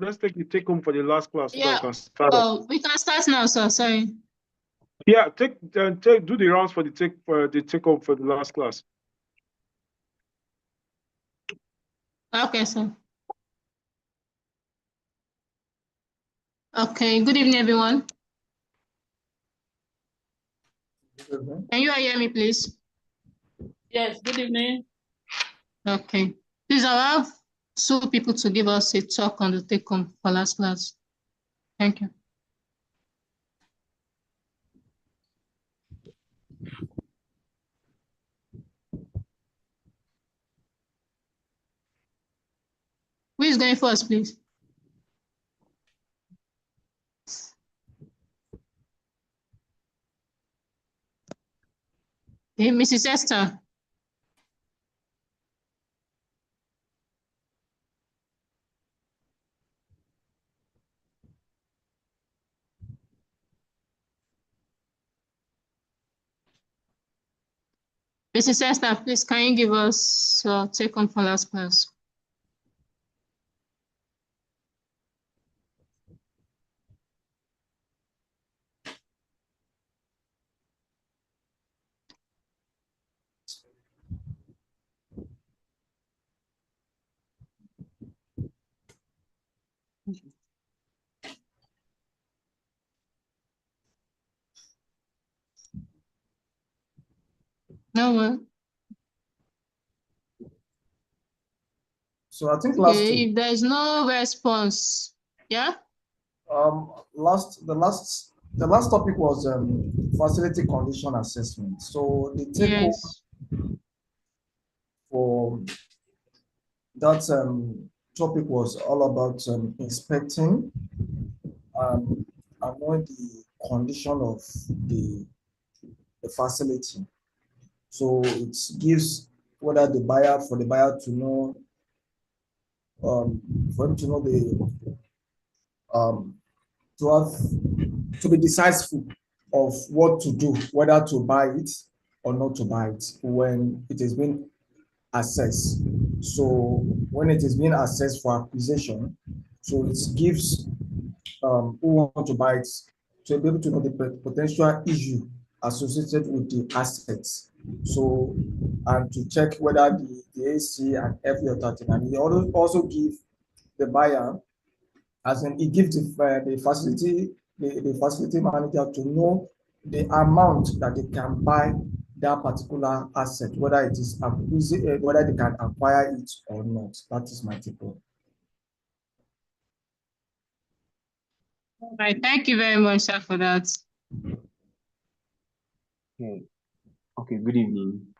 let's take the take home for the last class so that we Yeah. can start. Oh, we can start now, sir. Sorry. Yeah, do the rounds for the take home for the last class. Okay, sir. Okay. Good evening, everyone. Can you hear me, please? Yes, good evening. Okay. Please, I'll have 2 people to give us a talk on the take home for last class. Thank you. Who is going first, please? Okay, Mrs. Esther. Mrs. Esther, please, can you give us take home for last class? No one. So I think last Okay, if there is no response, yeah. the last topic was facility condition assessment. So the take home Yes. for that topic was all about inspecting and knowing the condition of the facility. So it gives whether the buyer to know for him to know the to be decisive of what to do, whether to buy it or not to buy it when it is being assessed. So when it is being assessed for acquisition, so it gives who want to buy it to be able to know the potential issue associated with the assets. So and to check whether the AC and every other thing, and he also give the buyer, as in it gives the facility manager to know the amount that they can buy that particular asset, whether it is whether they can acquire it or not. That is my take on. All right. Thank you very much, sir, for that. Okay. Good evening.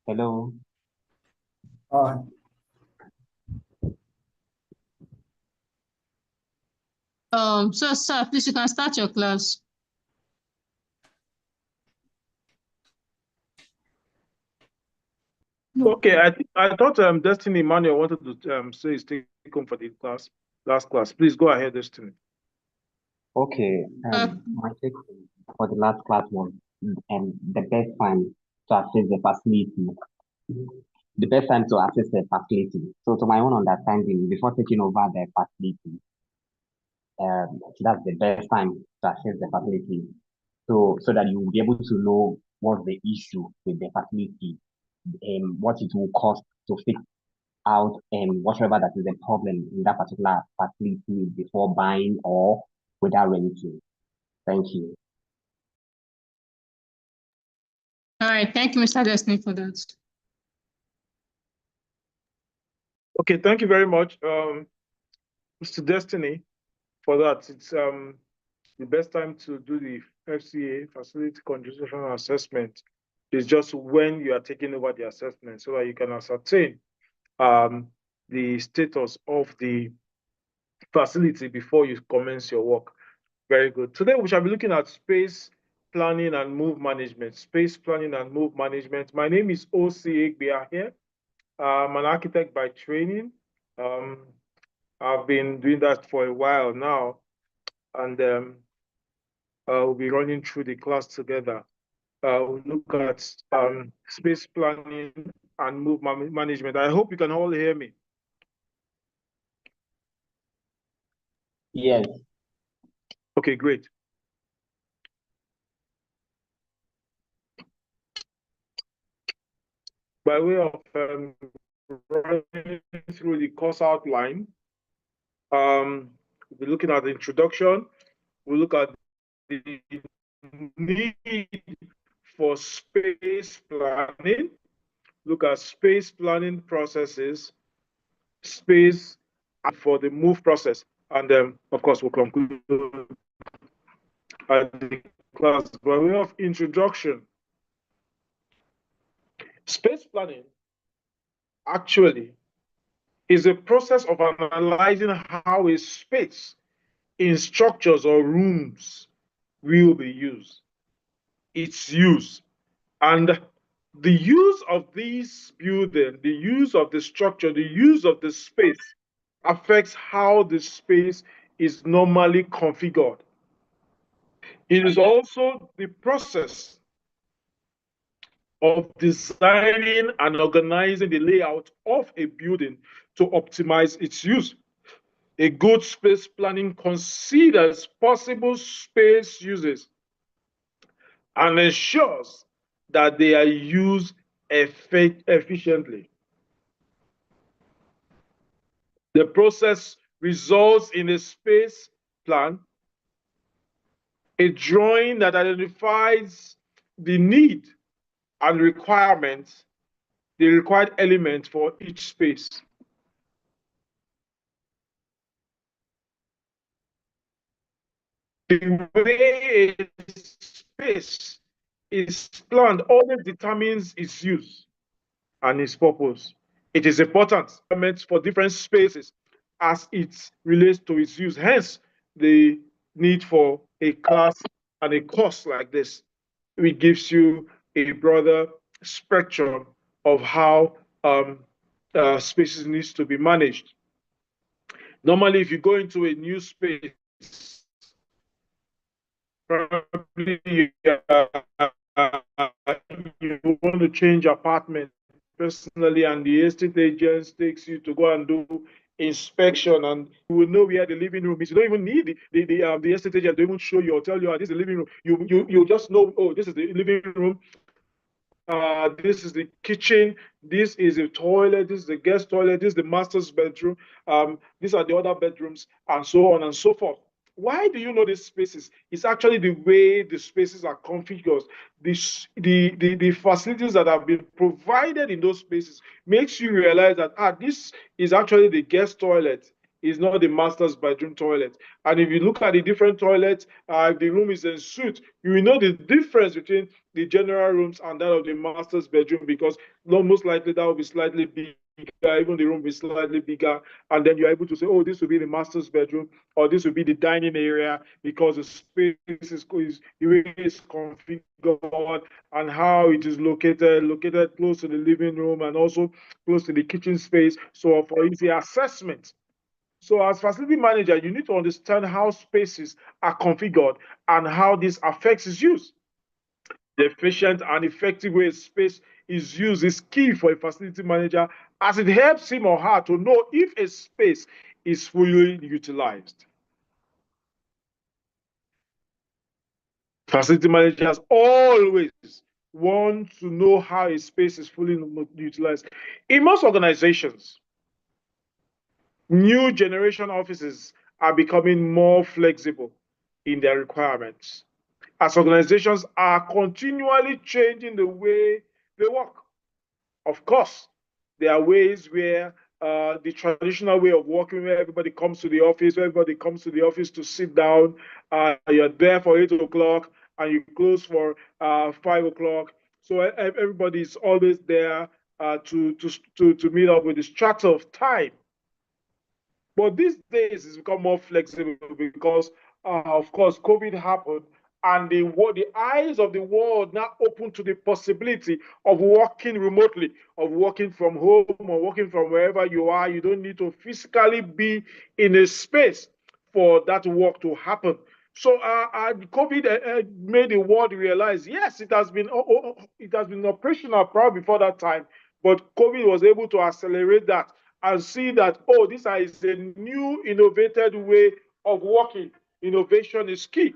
Hello. So, sir, please, you can start your class. Okay, I thought Destiny Emmanuel wanted to say his take home for the last class. Please go ahead, Destiny. Okay. My take for the last class was the best time to access the facility. The best time to access the facility. So, to my own understanding, before taking over the facility, that's the best time to access the facility. So that you will be able to know what's the issue with the facility, what it will cost to fix out whatever that is a problem in that particular facility before buying or without renting. Thank you. All right. Thank you, Mr. Destiny, for that. Okay, thank you very much, Mr. Destiny, for that. It's the best time to do the FCA, facility condition assessment, is just when you are taking over the assessment so that you can ascertain the status of the facility before you commence your work. Very good. Today we shall be looking at space planning and move management. Space planning and move management. My name is O.C. Egbia here. I'm an architect by training. I've been doing that for a while now, and we'll be running through the class together. We'll look at space planning and move management. I hope you can all hear me. Yes. Okay, great. By way of running through the course outline, we'll be looking at the introduction. We'll look at the need for space planning, look at space planning processes, space for the move process, and of course, we'll conclude at the class. By way of introduction, space planning actually is a process of analyzing how a space in structures or rooms will be used, its use, and the use of this building, the use of the structure, the use of the space affects how the space is normally configured. It is also the process of designing and organizing the layout of a building to optimize its use. A good space planning considers possible space uses and ensures that they are used efficiently. The process results in a space plan, a drawing that identifies the need and requirements, the required element for each space. The way a space is planned always determines its use and its purpose. It is important for different spaces as it relates to its use. Hence, the need for a class and a course like this, which gives you a broader spectrum of how spaces needs to be managed. Normally, if you go into a new space, probably you want to change apartment personally, and the estate agent takes you to go and do inspection, and you will know where the living room is. You don't even need the estate agent to even show you or tell you, oh, this is the living room. You just know, oh, this is the living room. This is the kitchen, this is the toilet, this is the guest toilet, this is the master's bedroom, these are the other bedrooms, and so on and so forth. Why do you know these spaces? It's actually the way the spaces are configured. The facilities that have been provided in those spaces makes you realize that this is actually the guest toilet. Is not the master's bedroom toilet. And if you look at the different toilets, if the room is en suite, you will know the difference between the general rooms and that of the master's bedroom, because most likely that will be slightly bigger, even the room will be slightly bigger. And then you're able to say, oh, this will be the master's bedroom, or this will be the dining area, because the space is the way it's configured and how it is located close to the living room and also close to the kitchen space. So for easy assessment. So as facility manager, you need to understand how spaces are configured and how this affects its use. The efficient and effective way space is used is key for a facility manager, as it helps him or her to know if a space is fully utilized. Facility managers always want to know how a space is fully utilized. In most organizations, new generation offices are becoming more flexible in their requirements, as organizations are continually changing the way they work. Of course, there are ways where the traditional way of working, where everybody comes to the office, to sit down, you're there for 8 o'clock and you close for 5 o'clock. So everybody's always there to meet up with the strata of time. But these days it's become more flexible because, of course, COVID happened, and the eyes of the world now open to the possibility of working remotely, of working from home or working from wherever you are. You don't need to physically be in a space for that work to happen. So COVID made the world realize, yes, it has been operational probably before that time, but COVID was able to accelerate that and see that, oh, this is a new innovated way of working, innovation is key.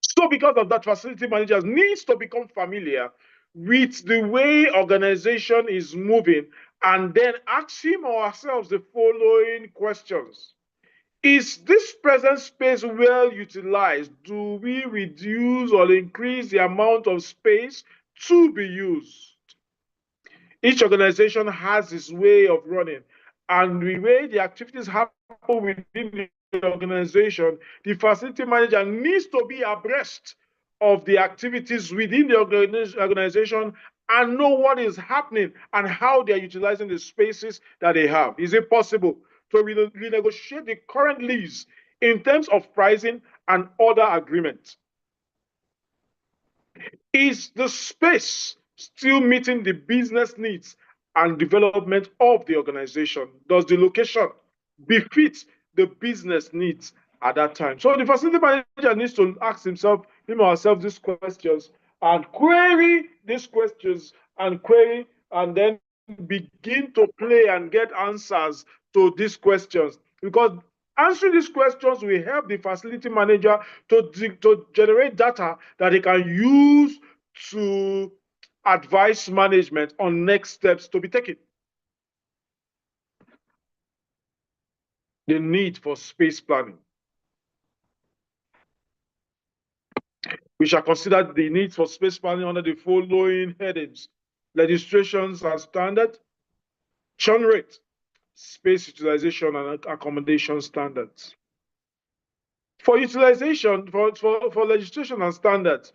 So because of that, facility managers needs to become familiar with the way organization is moving and then ask him or ourselves the following questions. Is this present space well utilized? Do we reduce or increase the amount of space to be used? Each organization has its way of running, and the way the activities happen within the organization, the facility manager needs to be abreast of the activities within the organization and know what is happening and how they are utilizing the spaces that they have. Is it possible to renegotiate the current lease in terms of pricing and other agreements? Is the space still meeting the business needs and development of the organization? Does the location befit the business needs at that time? So the facility manager needs to ask himself, him or herself, these questions and query these questions and then begin to play and get answers to these questions. Because answering these questions will help the facility manager to generate data that he can use to advise management on next steps to be taken. The need for space planning. We shall consider the need for space planning under the following headings: legislations and standards, churn rate, space utilization and accommodation standards. For utilization, for legislation and standards,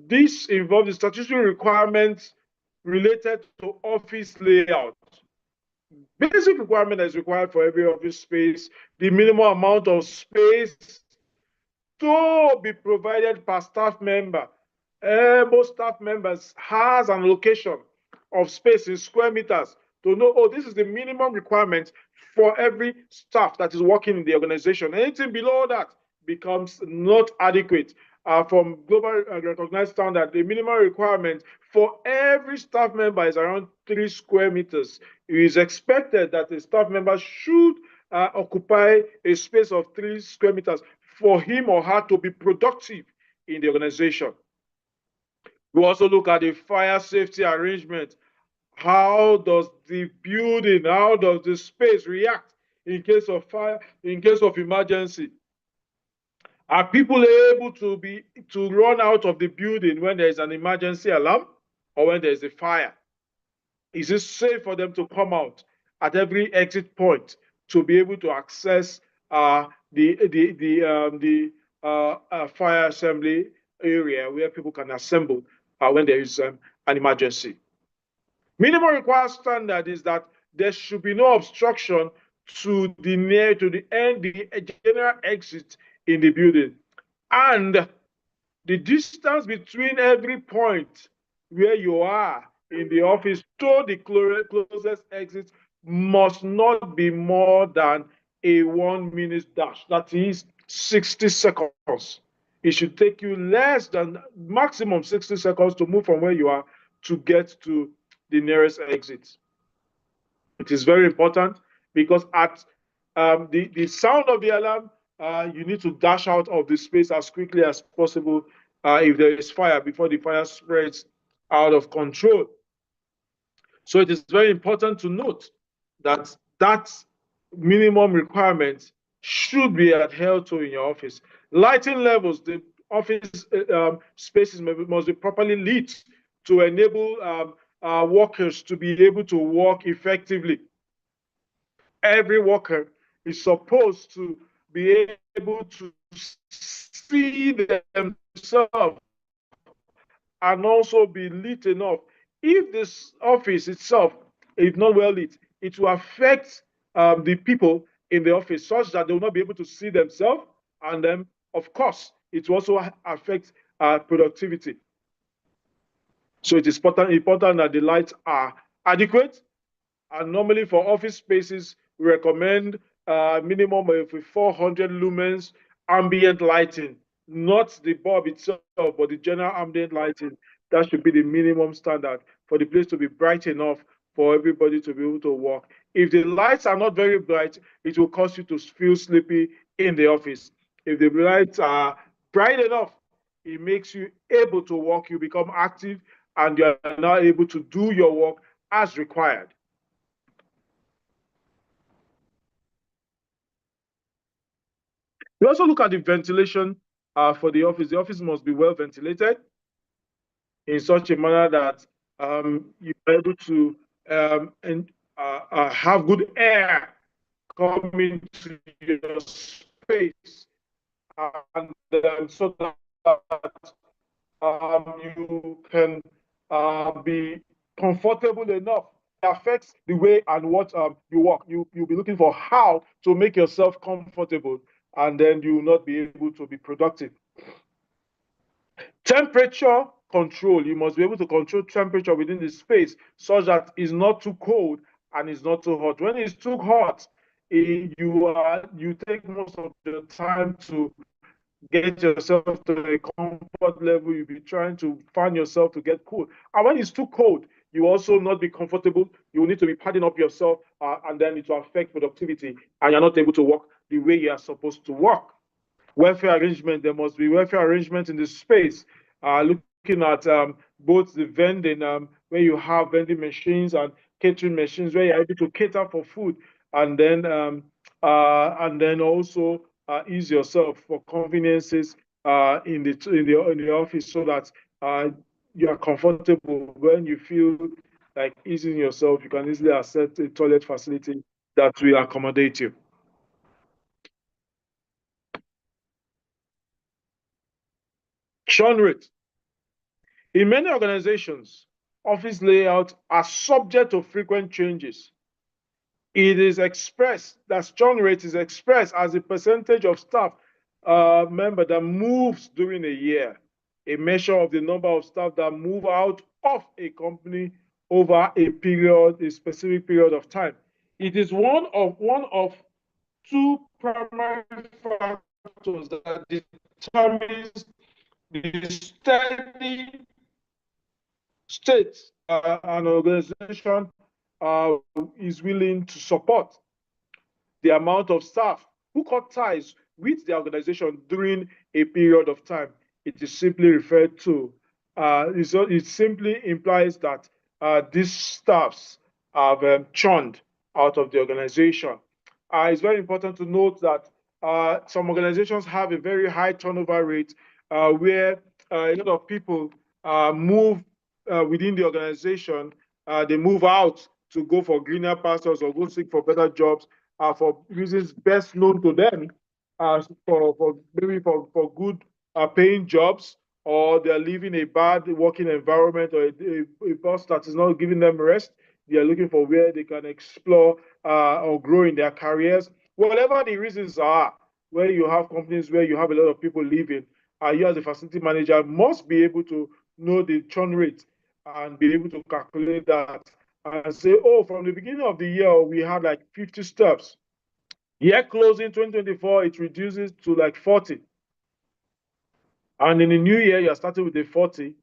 this involves the statutory requirements related to office layout. Basic requirement that is required for every office space, the minimum amount of space to be provided per staff member. Most staff members has an allocation of space in square meters to know, oh, this is the minimum requirement for every staff that is working in the organization. Anything below that becomes not adequate. From global recognized standard, the minimum requirement for every staff member is around 3 square meters. It is expected that a staff member should occupy a space of 3 square meters for him or her to be productive in the organization. We also look at the fire safety arrangement. How does the building, how does the space react in case of fire, in case of emergency? Are people able to run out of the building when there is an emergency alarm or when there is a fire? Is it safe for them to come out at every exit point to be able to access the fire assembly area where people can assemble when there is an emergency? Minimum required standard is that there should be no obstruction to the general exit in the building, and the distance between every point where you are in the office to the closest exit must not be more than a 1 minute dash. That is 60 seconds. It should take you less than maximum 60 seconds to move from where you are to get to the nearest exit. It is very important because at the sound of the alarm, you need to dash out of the space as quickly as possible if there is fire before the fire spreads out of control. So it is very important to note that that minimum requirement should be adhered to in your office. Lighting levels, the office spaces must be properly lit to enable workers to be able to work effectively. Every worker is supposed to be able to see themselves and also be lit enough. If this office itself is not well lit, it will affect the people in the office such that they will not be able to see themselves, and then, of course, it will also affect productivity. So it is important that the lights are adequate, and normally for office spaces, we recommend a minimum of 400 lumens ambient lighting, not the bulb itself, but the general ambient lighting That should be the minimum standard for the place to be bright enough for everybody to be able to work. If the lights are not very bright, it will cause you to feel sleepy in the office. If the lights are bright enough, it makes you able to work, you become active, and you are now able to do your work as required. We also look at the ventilation for the office. The office must be well ventilated in such a manner that you're able to have good air coming to your space, and so that you can be comfortable enough. It affects the way and what you work. You'll be looking for how to make yourself comfortable, and then you will not be able to be productive. Temperature control. You must be able to control temperature within the space such that it's not too cold and it's not too hot. When it's too hot, you take most of the time to get yourself to a comfort level. You'll be trying to find yourself to get cool. And when it's too cold, you also not be comfortable. You will need to be padding up yourself, and then it will affect productivity, and you're not able to work the way you are supposed to work. Welfare arrangement. There must be welfare arrangement in the space. Looking at both the vending, where you have vending machines and catering machines, where you're able to cater for food, and then also ease yourself for conveniences in the office, so that you are comfortable. When you feel like easing yourself, you can easily access a toilet facility that will accommodate you. Churn rate. In many organizations, office layouts are subject to frequent changes. It is expressed, that churn rate is expressed as a percentage of staff member that moves during a year, a measure of the number of staff that move out of a company over a specific period of time. It is one of two primary factors that determines the steady state an organization is willing to support. The amount of staff who cut ties with the organization during a period of time. It is simply referred to, it simply implies that these staffs have churned out of the organization. It's very important to note that some organizations have a very high turnover rate, where a lot of people move within the organization. They move out to go for greener pastures or go seek for better jobs for reasons best known to them, for maybe for good paying jobs, or they're living a bad working environment, or a boss that is not giving them rest. They are looking for where they can explore or grow in their careers. Whatever the reasons are, where you have companies where you have a lot of people leaving, you as a facility manager must be able to know the churn rate and be able to calculate that and say, oh, from the beginning of the year, we had like 50 steps. Year closing 2024, it reduces to like 40. And in the new year, you're starting with the 40.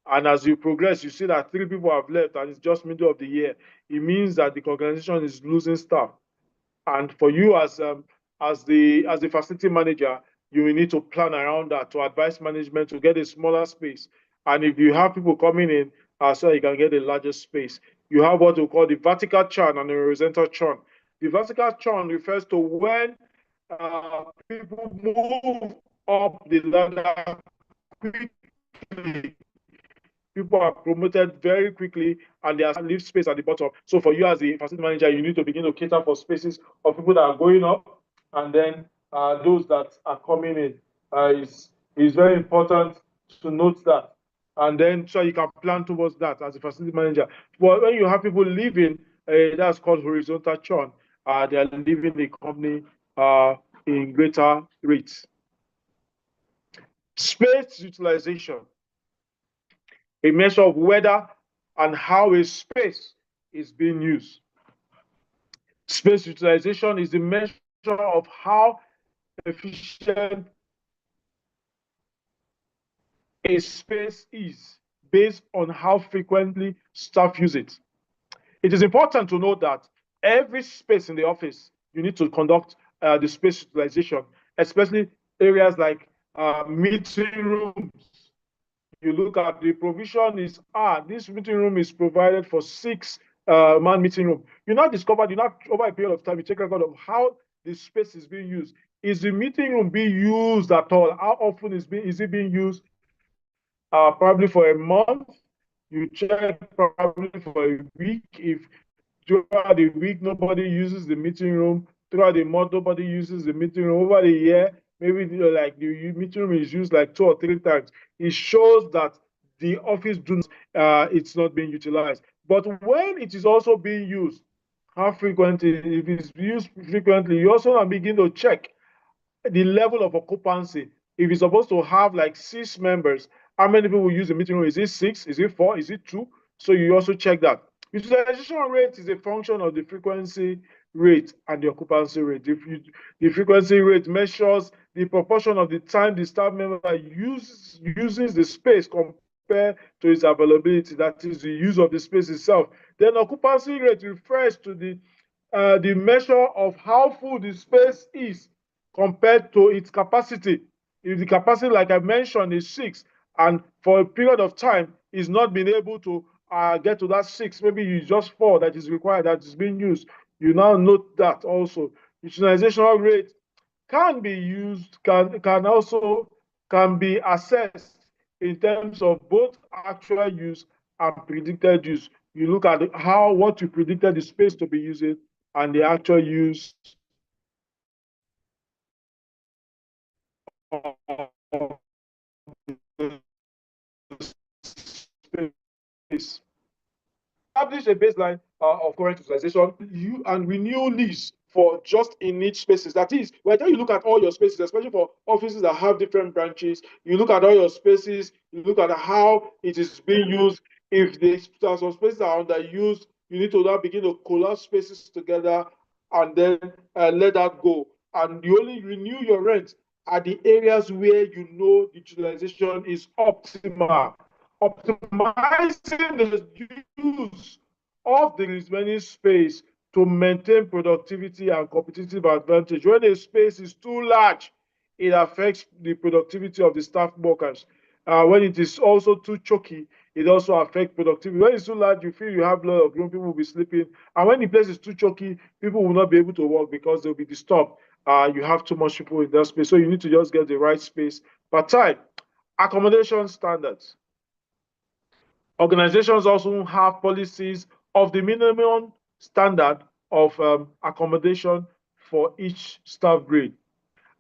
And as you progress, you see that 3 people have left and it's just middle of the year. It means that the organization is losing staff. And for you as the facility manager, you will need to plan around that to advise management to get a smaller space. And if you have people coming in, so you can get a larger space. You have what we call the vertical churn and the horizontal churn. The vertical churn refers to when people move up the ladder quickly. People are promoted very quickly and they leave space at the bottom. So for you as the facility manager, you need to begin to cater for spaces of people that are going up, and then those that are coming in. Is very important to note that. And then so you can plan towards that as a facility manager. But when you have people leaving, that's called horizontal churn. They are leaving the company in greater rates. Space utilization. A measure of whether and how a space is being used. Space utilization is the measure of how efficient a space is based on how frequently staff use it. It is important to note that every space in the office, you need to conduct the space utilization, especially areas like meeting rooms. You look at the provision is, this meeting room is provided for 6-man meeting room. You now discover, over a period of time, you take record of how the space is being used. Is the meeting room being used at all? How often is it being used? Probably for a month. You check probably for a week. If throughout the week nobody uses the meeting room, throughout the month nobody uses the meeting room, over the year maybe like the meeting room is used like 2 or 3 times, it shows that the office it's not being utilized. But when it is also being used, how frequently, if it's used frequently, you also begin to check the level of occupancy. If it's supposed to have like 6 members, how many people will use the meeting room? Is it 6? Is it 4? Is it 2? So you also check that. Utilization rate is a function of the frequency rate and the occupancy rate. The frequency rate measures the proportion of the time the staff member uses the space compared to its availability, that is the use of the space itself. Then occupancy rate refers to the measure of how full the space is compared to its capacity. If the capacity, like I mentioned, is 6, and for a period of time is not being able to get to that 6, maybe it's just 4 that is required, that is being used, you now note that also. Utilization rate can be used, can be assessed in terms of both actual use and predicted use. You look at what you predicted the space to be using and the actual use of space. Establish a baseline of current utilization, and renew lease for just in need spaces. That is, by the time you look at all your spaces, especially for offices that have different branches, you look at all your spaces, you look at how it is being used. If some spaces are underused, you need to now begin to collapse spaces together and then let that go. And you only renew your rent at the areas where you know the utilization is optimal. Optimizing the use of the remaining space to maintain productivity and competitive advantage. When a space is too large, it affects the productivity of the staff workers. When it is also too choky, it also affects productivity. When it's too large, you feel you have a lot of room, people will be sleeping. And when the place is too choky, people will not be able to work because they'll be disturbed. You have too much people in that space. So you need to just get the right space per time. Accommodation standards. Organizations also have policies of the minimum standard of accommodation for each staff grade.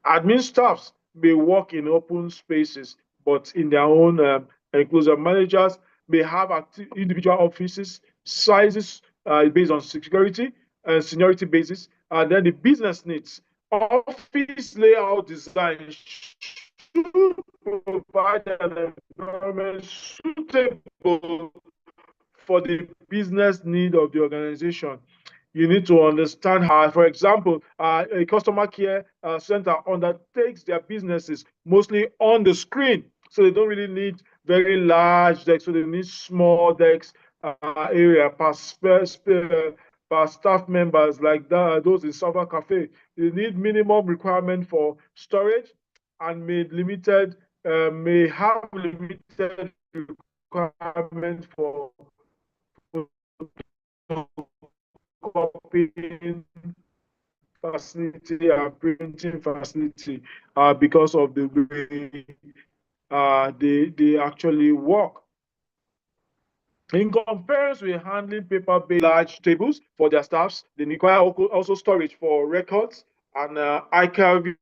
Admin staffs may work in open spaces, but in their own enclosure. Managers may have individual offices, sizes based on security and seniority basis. And then the business needs. Office layout design should provide an environment suitable for the business need of the organization. You need to understand how, for example, a customer care center undertakes their businesses mostly on the screen. So they don't really need very large decks. So they need small decks area per staff members, like that, those in server cafe. They need minimum requirement for storage and may have limited requirement for copying facility and printing facility because of the way they actually work. In comparison with handling paper-based large tables for their staffs, they require also storage for records and archiving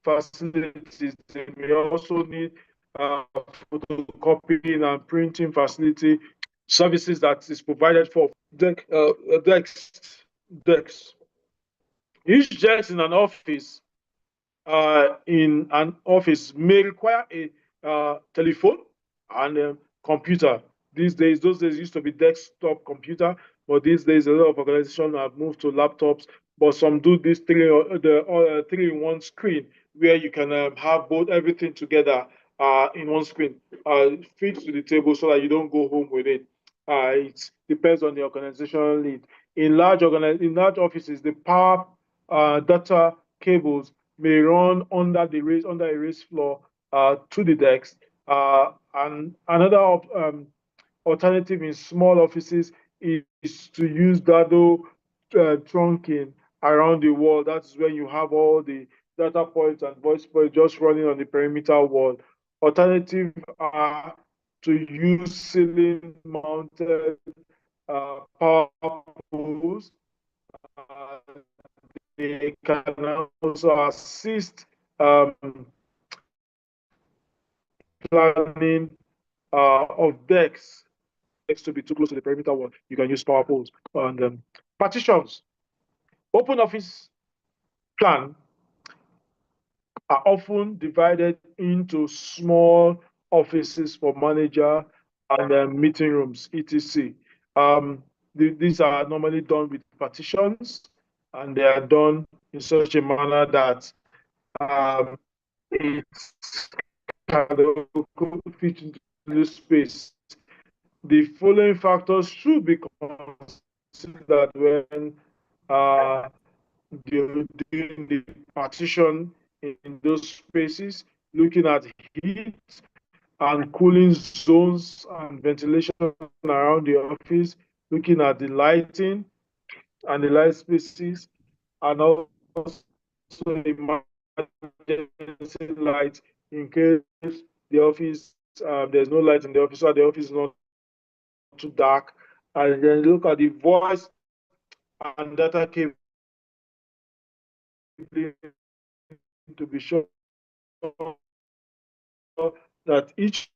facilities. They may also need photocopying and printing facility services that is provided for desks. Each desk in an office may require a telephone and a computer. Those days used to be desktop computer, but these days a lot of organizations have moved to laptops. But some do this 3-in-1 screen where you can have everything together in one screen. Fit to the table so that you don't go home with it. It depends on the organizational need. In large offices, the power data cables may run under a raised floor to the decks. And another alternative in small offices is to use dado trunking around the wall. That's when you have all the data points and voice points just running on the perimeter wall. Alternative are to use ceiling mounted power poles. Uh, they can also assist planning of decks to be too close to the perimeter wall. You can use power poles and partitions. Open office plan are often divided into small offices for manager and meeting rooms, etc. These are normally done with partitions, and they are done in such a manner that it can fit into the space. The following factors should be considered when doing the partition in those spaces, looking at heat and cooling zones and ventilation around the office, looking at the lighting and the light spaces, and also emergency light in case the office there's no light in the office, or the office is not too dark. And then look at the voice and data cable to be sure that each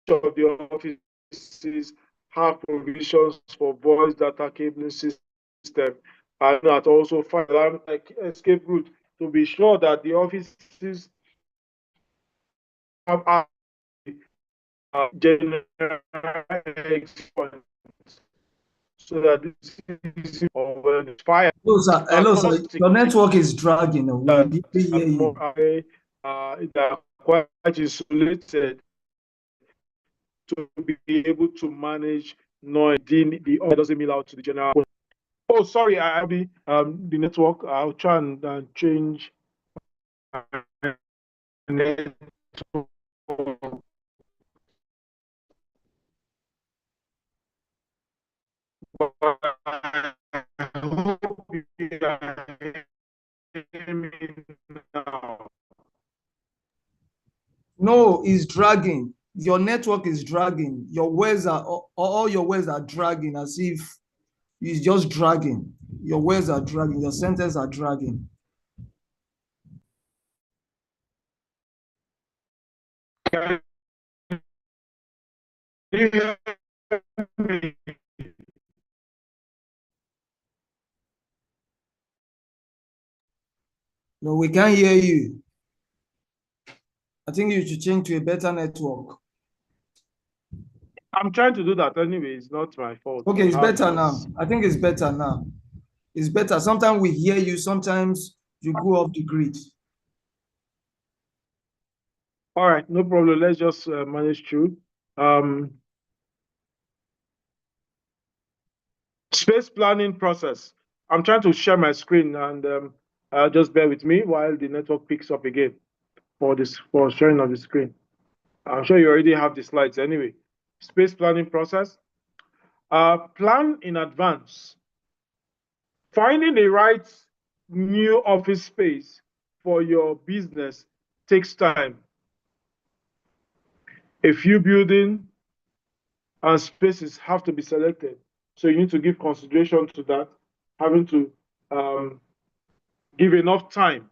of the offices have provisions for voice data cabling system, and that also fire alarm escape route to be sure that the offices have general points so that this is or when it's fire. Hello, sir. Your network is dragging. We didn't hear you. They are quite isolated to be able to manage noise. The audio doesn't mail out to the general. Oh, sorry, I'll be the network. I'll try and change network. I hope you can hear me now. No, it's dragging. Your network is dragging. Your words are all your words are dragging as if it's just dragging. Your words are dragging. Your sentences are dragging. Can you hear me? No, we can't hear you. I think you should change to a better network. I'm trying to do that anyway. It's not my fault. Okay, it's better now. I think it's better now. It's better. Sometimes we hear you, sometimes you go off the grid. All right, no problem. Let's just manage through. Space planning process. I'm trying to share my screen, and just bear with me while the network picks up again for sharing of the screen. I'm sure you already have the slides anyway. Space planning process. Plan in advance. Finding the right new office space for your business takes time. A few building and spaces have to be selected. So you need to give consideration to that, having to give enough time.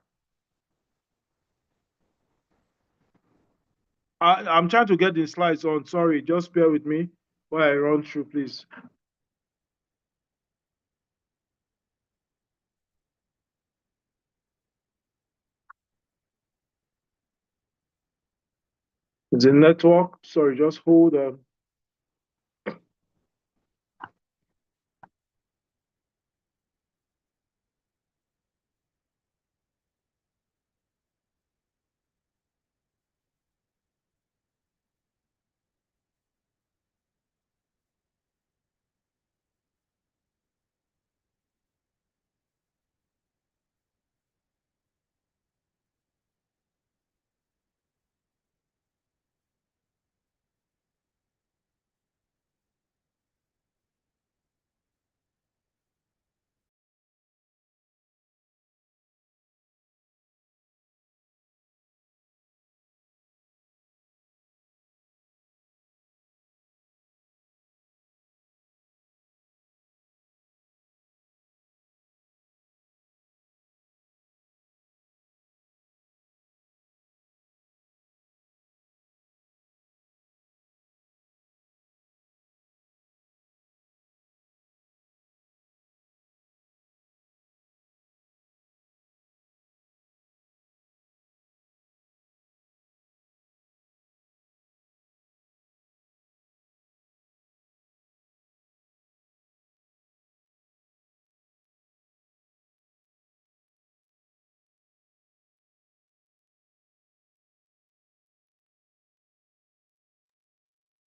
I'm trying to get the slides on. Sorry, just bear with me while I run through, please. The network, sorry, just hold on.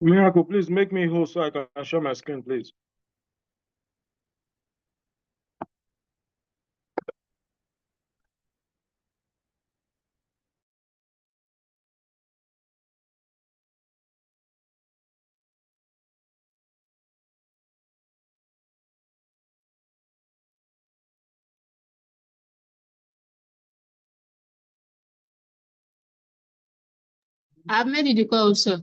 Miracle, please make me host so I can share my screen, please. I've made it call also.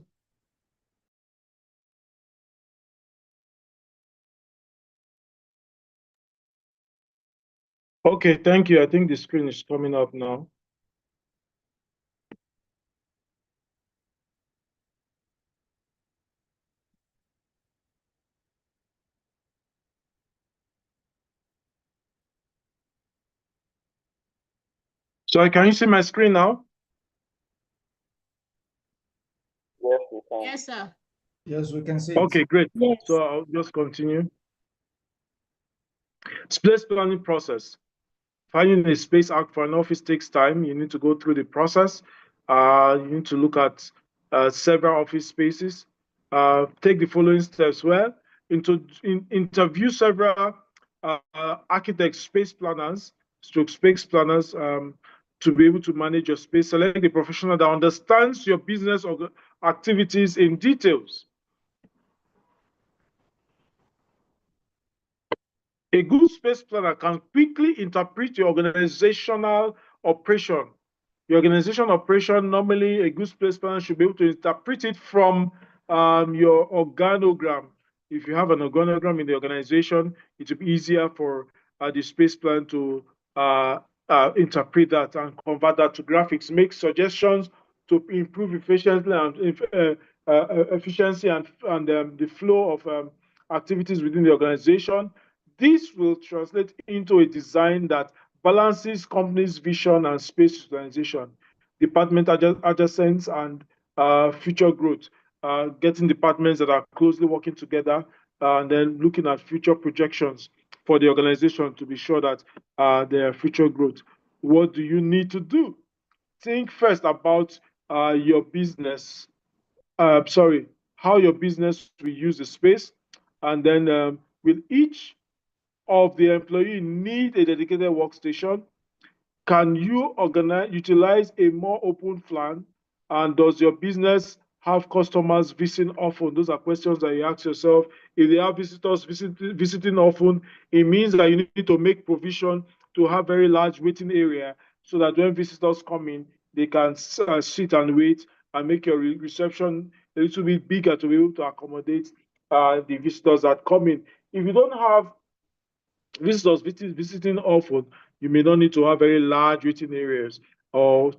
Okay, thank you. I think the screen is coming up now. So can you see my screen now? Yes, we can. Yes, sir. Yes, we can see it. Okay, great. Yes. So I'll just continue. Space planning process. Finding a space out for an office takes time. You need to go through the process. You need to look at several office spaces. Take the following steps. Well, interview several architects, space planners, stroke space planners to be able to manage your space. Select a professional that understands your business or activities in details. A good space planner can quickly interpret your organizational operation. Your organization operation, normally a good space planner should be able to interpret it from your organogram. If you have an organogram in the organization, it will be easier for the space plan to interpret that and convert that to graphics, make suggestions to improve efficiency and the flow of activities within the organization. This will translate into a design that balances company's vision and space utilization, department adjacents, and future growth. Getting departments that are closely working together and then looking at future projections for the organization to be sure that there are future growth. What do you need to do? Think first about your business. How your business will use the space, and then will each of the employee need a dedicated workstation? Can you utilize a more open plan? And does your business have customers visiting often? Those are questions that you ask yourself. If they have visitors visiting often, it means that you need to make provision to have very large waiting area so that when visitors come in, they can sit and wait and make your reception a little bit bigger to be able to accommodate the visitors that come in. If you don't have visitors visiting often, you may not need to have very large waiting areas or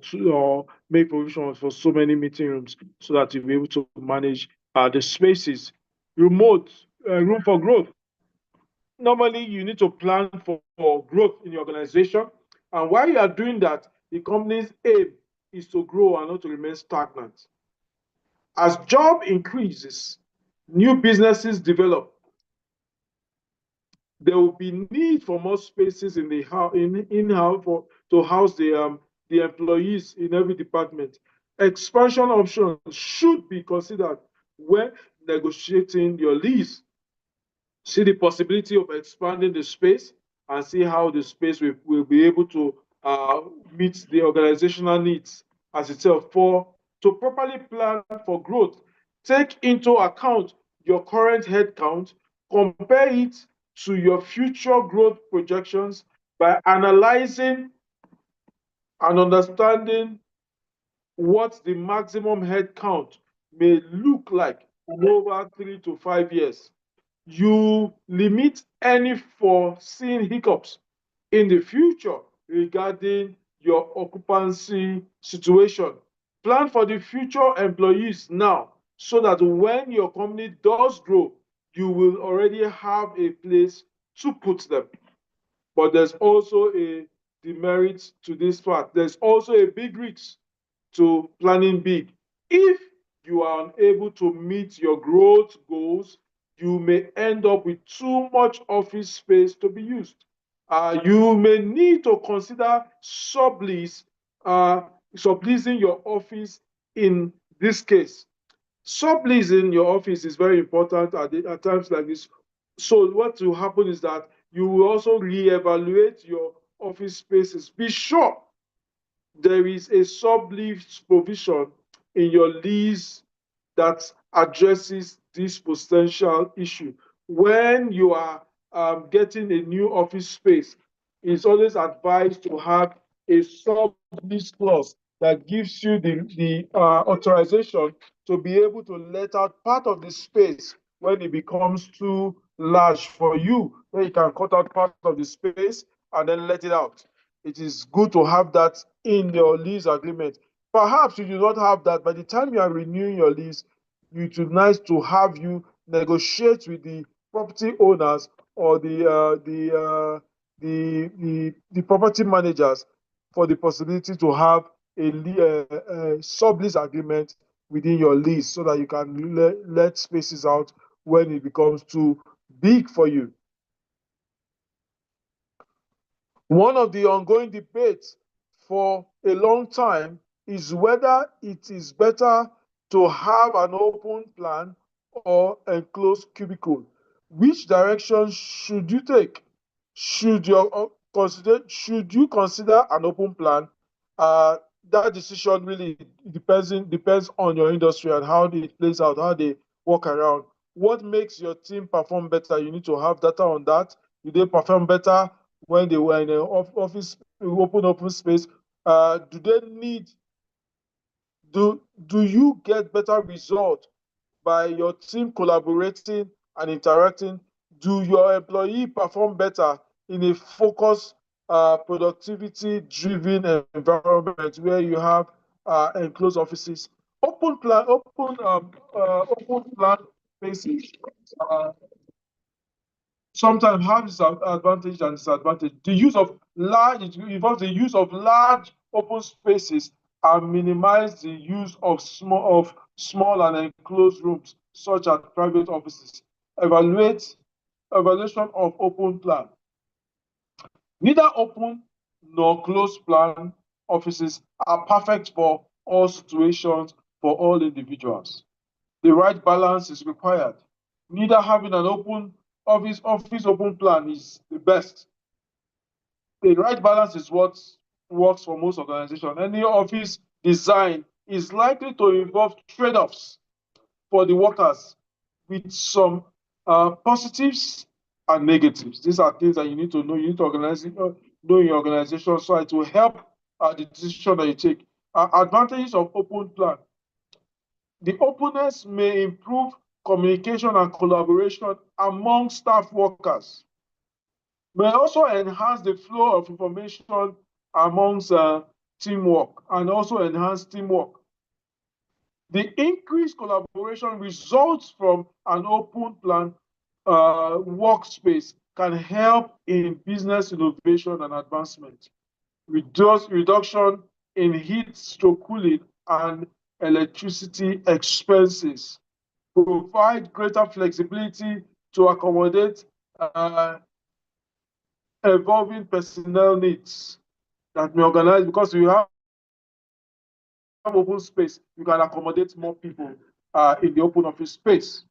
make provisions for so many meeting rooms so that you'll be able to manage the spaces. Remote room for growth. Normally, you need to plan for growth in your organization. And while you are doing that, the company's aim is to grow and not to remain stagnant. As job increases, new businesses develop, there will be need for more spaces in the house in-house to house the employees in every department. Expansion options should be considered when negotiating your lease. See the possibility of expanding the space and see how the space will be able to meet the organizational needs as itself. To properly plan for growth, take into account your current headcount, compare it to your future growth projections by analyzing and understanding what the maximum headcount may look like in over 3 to 5 years. You limit any foreseen hiccups in the future regarding your occupancy situation. Plan for the future employees now so that when your company does grow, you will already have a place to put them. But there's also a demerit to this fact. There's also a big risk to planning big. If you are unable to meet your growth goals, you may end up with too much office space to be used. You may need to consider subleasing your office in this case. Subleasing your office is very important at times like this. So what will happen is that you will also reevaluate your office spaces. Be sure there is a sublease provision in your lease that addresses this potential issue. When you are getting a new office space, it's always advised to have a sublease clause that gives you the authorization to be able to let out part of the space when it becomes too large for you, where you can cut out part of the space and then let it out. It is good to have that in your lease agreement. Perhaps you do not have that. By the time you are renewing your lease, it would be nice to have you negotiate with the property owners or the property managers for the possibility to have a sublease agreement within your lease so that you can let spaces out when it becomes too big for you. One of the ongoing debates for a long time is whether it is better to have an open plan or enclosed cubicle. Which direction should you take? Should you consider an open plan? That decision really depends on your industry and how it plays out, how they work around. What makes your team perform better? You need to have data on that. Do they perform better when they were in an office open space? Do they need do you get better result by your team collaborating and interacting? Do your employee perform better in a focused, productivity-driven environment where you have enclosed offices? Open plan spaces sometimes have disadvantage and disadvantage. The use of large, it involves the use of large open spaces and minimize the use of small and enclosed rooms, such as private offices. Evaluation of open plan. Neither open nor closed plan offices are perfect for all situations for all individuals. The right balance is required. Neither having an open office open plan is the best. The right balance is what works for most organizations. Any office design is likely to involve trade-offs for the workers with some positives and negatives. These are things that you need to know. You need to know in your organization so it will help the decision that you take. Advantages of open plan. The openness may improve communication and collaboration among staff workers, may also enhance the flow of information amongst teamwork and also enhance teamwork. The increased collaboration results from an open plan workspace can help in business innovation and advancement. Reduction in heat stroke cooling and electricity expenses, provide greater flexibility to accommodate evolving personnel needs that may organize, because you have open space, you can accommodate more people in the open office space.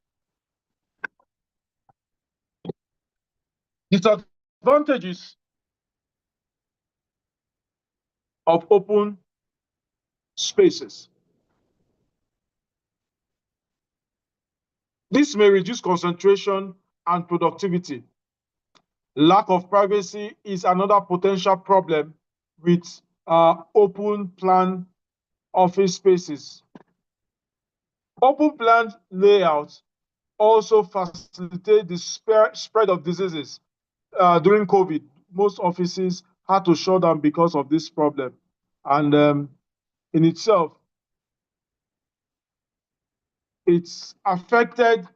Disadvantages of open spaces. This may reduce concentration and productivity. Lack of privacy is another potential problem with open plan office spaces. Open plan layouts also facilitate the spread of diseases. During COVID, most offices had to shut down because of this problem. And in itself, it's affected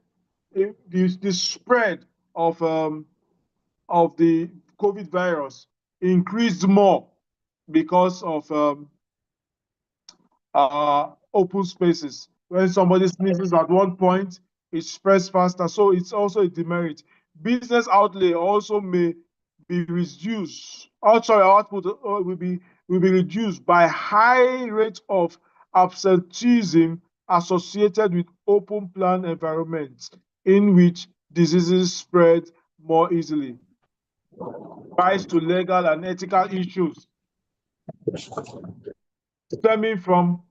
the spread of the COVID virus increased more because of open spaces. When somebody sneezes at one point, it spreads faster. So it's also a demerit. Business outlay also may be reduced. Output will be reduced by high rate of absenteeism associated with open plan environments in which diseases spread more easily. Rise to legal and ethical issues stemming from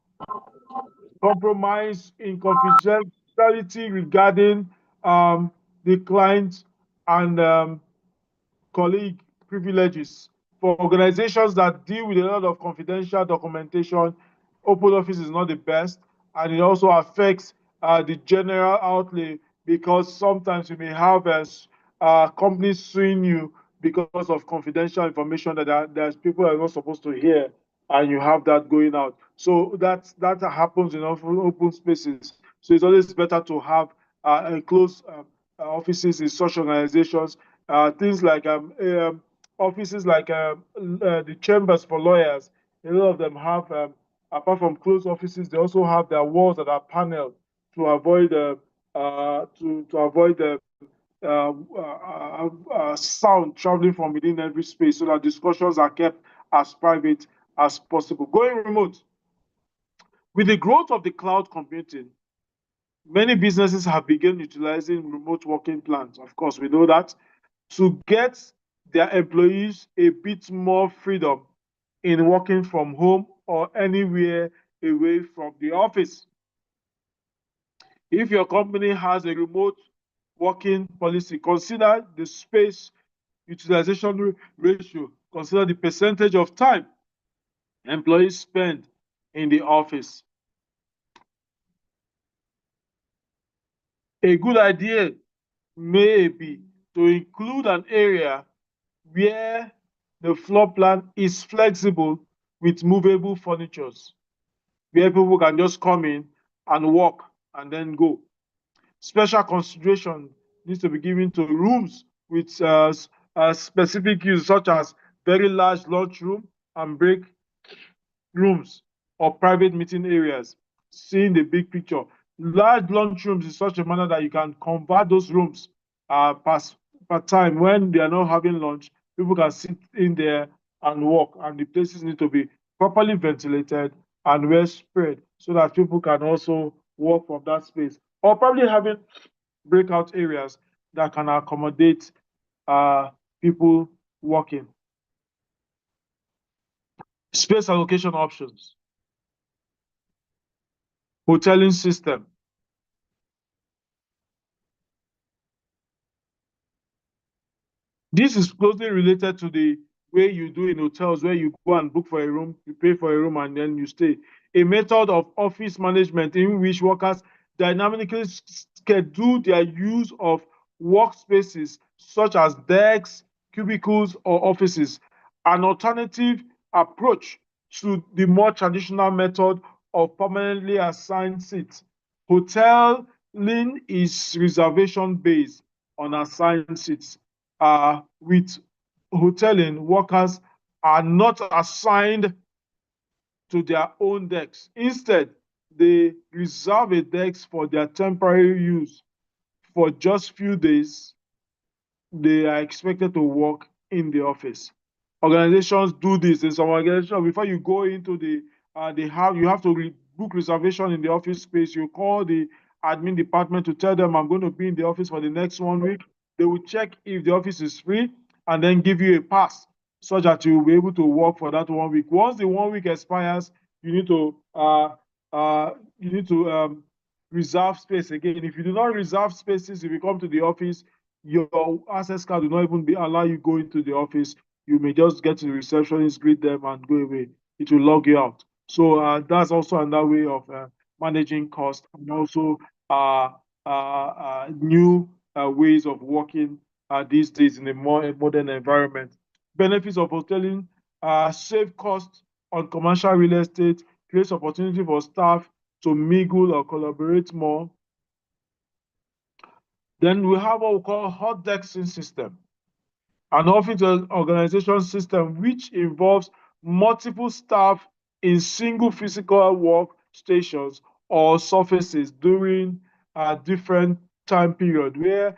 compromise in confidentiality regarding the client and colleague privileges. For organizations that deal with a lot of confidential documentation, open office is not the best, and it also affects the general outlay because sometimes you may have companies suing you because of confidential information that there's people are not supposed to hear, and you have that going out. So that happens in open spaces. So it's always better to have close offices in such organizations. Things like offices like the chambers for lawyers. A lot of them have, apart from closed offices, they also have their walls that are paneled to avoid to avoid the sound traveling from within every space, so that discussions are kept as private as possible. Going remote. With the growth of the cloud computing, many businesses have begun utilizing remote working plans. Of course, we know that to get their employees a bit more freedom in working from home or anywhere away from the office. If your company has a remote working policy, consider the space utilization ratio, consider the percentage of time employees spend in the office. A good idea may be to include an area where the floor plan is flexible with movable furnitures, where people can just come in and walk and then go. Special consideration needs to be given to rooms with specific use, such as very large lunchroom and break rooms or private meeting areas. Seeing the big picture. Large lunchrooms in such a manner that you can convert those rooms per time when they are not having lunch. People can sit in there and walk, and the places need to be properly ventilated and well spread so that people can also walk from that space. Or probably having breakout areas that can accommodate people walking. Space allocation options. Hoteling system. This is closely related to the way you do in hotels, where you go and book for a room, you pay for a room, and then you stay. A method of office management in which workers dynamically schedule their use of workspaces such as desks, cubicles, or offices. An alternative approach to the more traditional method of permanently assigned seats. Hoteling is reservation based on assigned seats. With hoteling, workers are not assigned to their own decks. Instead, they reserve a desk for their temporary use. For just few days, they are expected to work in the office. Organizations do this. In some organizations, before you go into you have to book reservation in the office space. You call the admin department to tell them, I'm going to be in the office for the next 1 week. They will check if the office is free and then give you a pass so that you will be able to work for that 1 week. Once the 1 week expires, you need to reserve space again. If you do not reserve spaces, if you come to the office, your access card will not even allow you go into the office. You may just get to the receptionist, greet them, and go away. It will log you out. So that's also another way of managing cost, and also new ways of working these days in a more modern environment. Benefits of hoteling: save costs on commercial real estate, creates opportunity for staff to mingle or collaborate more. Then we have what we call hot desking system, an office organization system which involves multiple staff in single physical workstations or surfaces during a different time period, where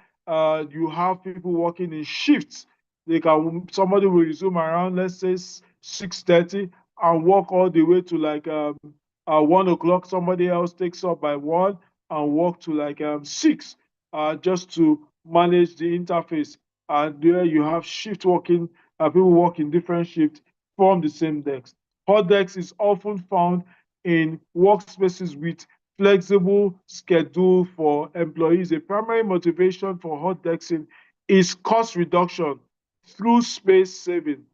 you have people working in shifts. Somebody will resume around, let's say, 6:30 and work all the way to like 1 o'clock. Somebody else takes up by 1, and work to like 6 just to manage the interface. And there you have shift working, people work in different shifts from the same desk. Hot desk is often found in workspaces with flexible schedule for employees. A primary motivation for hot desking is cost reduction through space saving.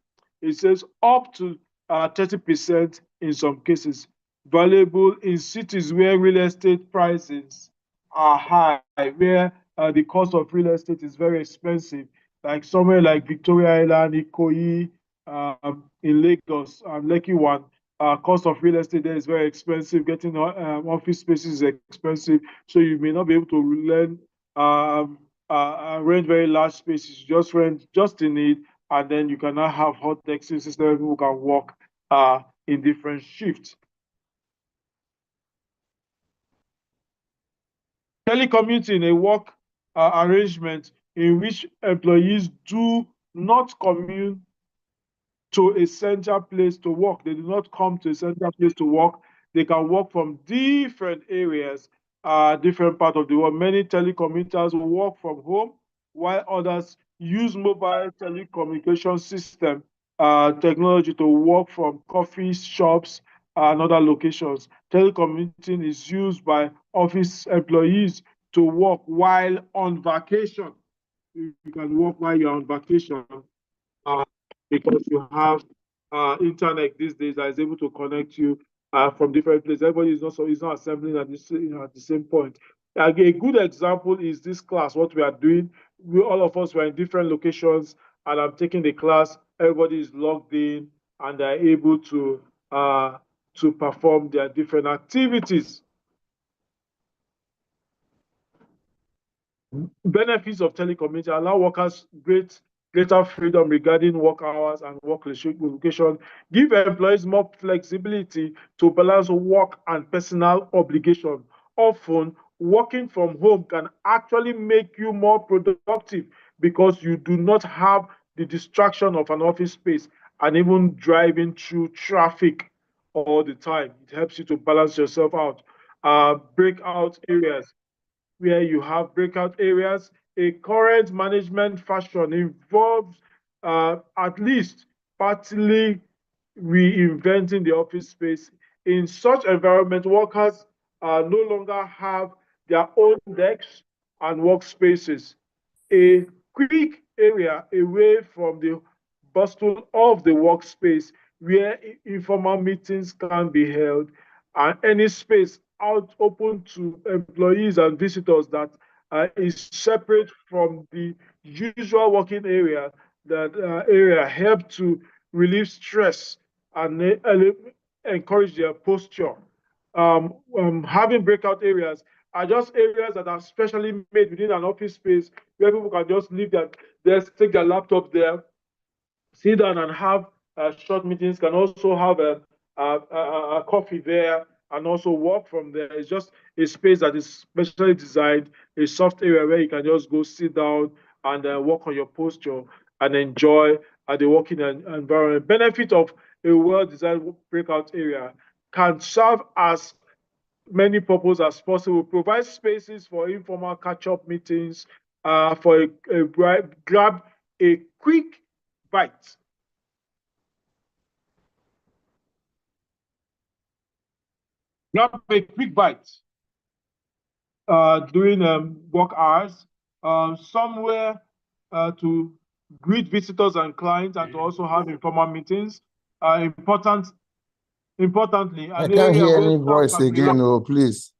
It says up to 30% in some cases. Valuable in cities where real estate prices are high, where the cost of real estate is very expensive, like somewhere like Victoria Island, Ikoyi, in Lagos, and Lekki One. Cost of real estate there is very expensive. Getting office spaces is expensive, so you may not be able to rent very large spaces. You just rent just in need, and then you can now have hot desks system where people can work in different shifts. Telecommuting, a work arrangement in which employees do not commute to a central place to work. They do not come to a central place to work. They can work from different areas, different part of the world. Many telecommuters will work from home, while others use mobile telecommunication system technology to work from coffee shops and other locations. Telecommuting is used by office employees to work while on vacation. You can work while you're on vacation because you have internet these days that is able to connect you from different places. Everybody is not assembling at the same point. A good example is this class. What we are doing, all of us were in different locations, and I'm taking the class. Everybody is logged in, and they're able to perform their different activities. Benefits of telecommuting allow workers greater freedom regarding work hours and work location, give employees more flexibility to balance work and personal obligation. Often, working from home can actually make you more productive because you do not have the distraction of an office space and even driving through traffic all the time. It helps you to balance yourself out. Breakout areas where you have breakout areas. A current management fashion involves at least partly reinventing the office space. In such environment, workers no longer have their own desks and workspaces. A quick area away from the bustle of the workspace where informal meetings can be held, and any space out open to employees and visitors that is separate from the usual working area. That area help to relieve stress and encourage their posture. Having breakout areas are just areas that are specially made within an office space where people can just leave their desk, take their laptop there, sit down and have short meetings, can also have a coffee there and also work from there. It's just a space that is specially designed, a soft area where you can just go sit down and work on your posture and enjoy the working environment. Benefit of a well-designed breakout area can serve as many purposes as possible. Provide spaces for informal catch-up meetings, grab a quick bite. Grab a quick bite during work hours, somewhere to greet visitors and clients, and to also have informal meetings. Importantly, I can't hear any voice again, oh, please.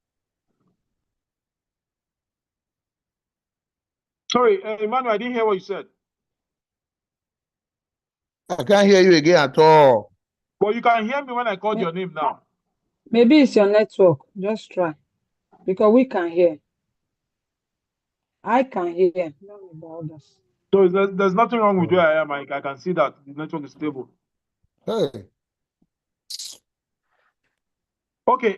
Sorry, Emmanuel, I didn't hear what you said. I can't hear you again at all. But you can hear me when I called your name now. Maybe it's your network. Just try. Because we can hear. I can hear. Don't know about others. So there's nothing wrong with where I am. I can see that the network is stable. Hey. Okay.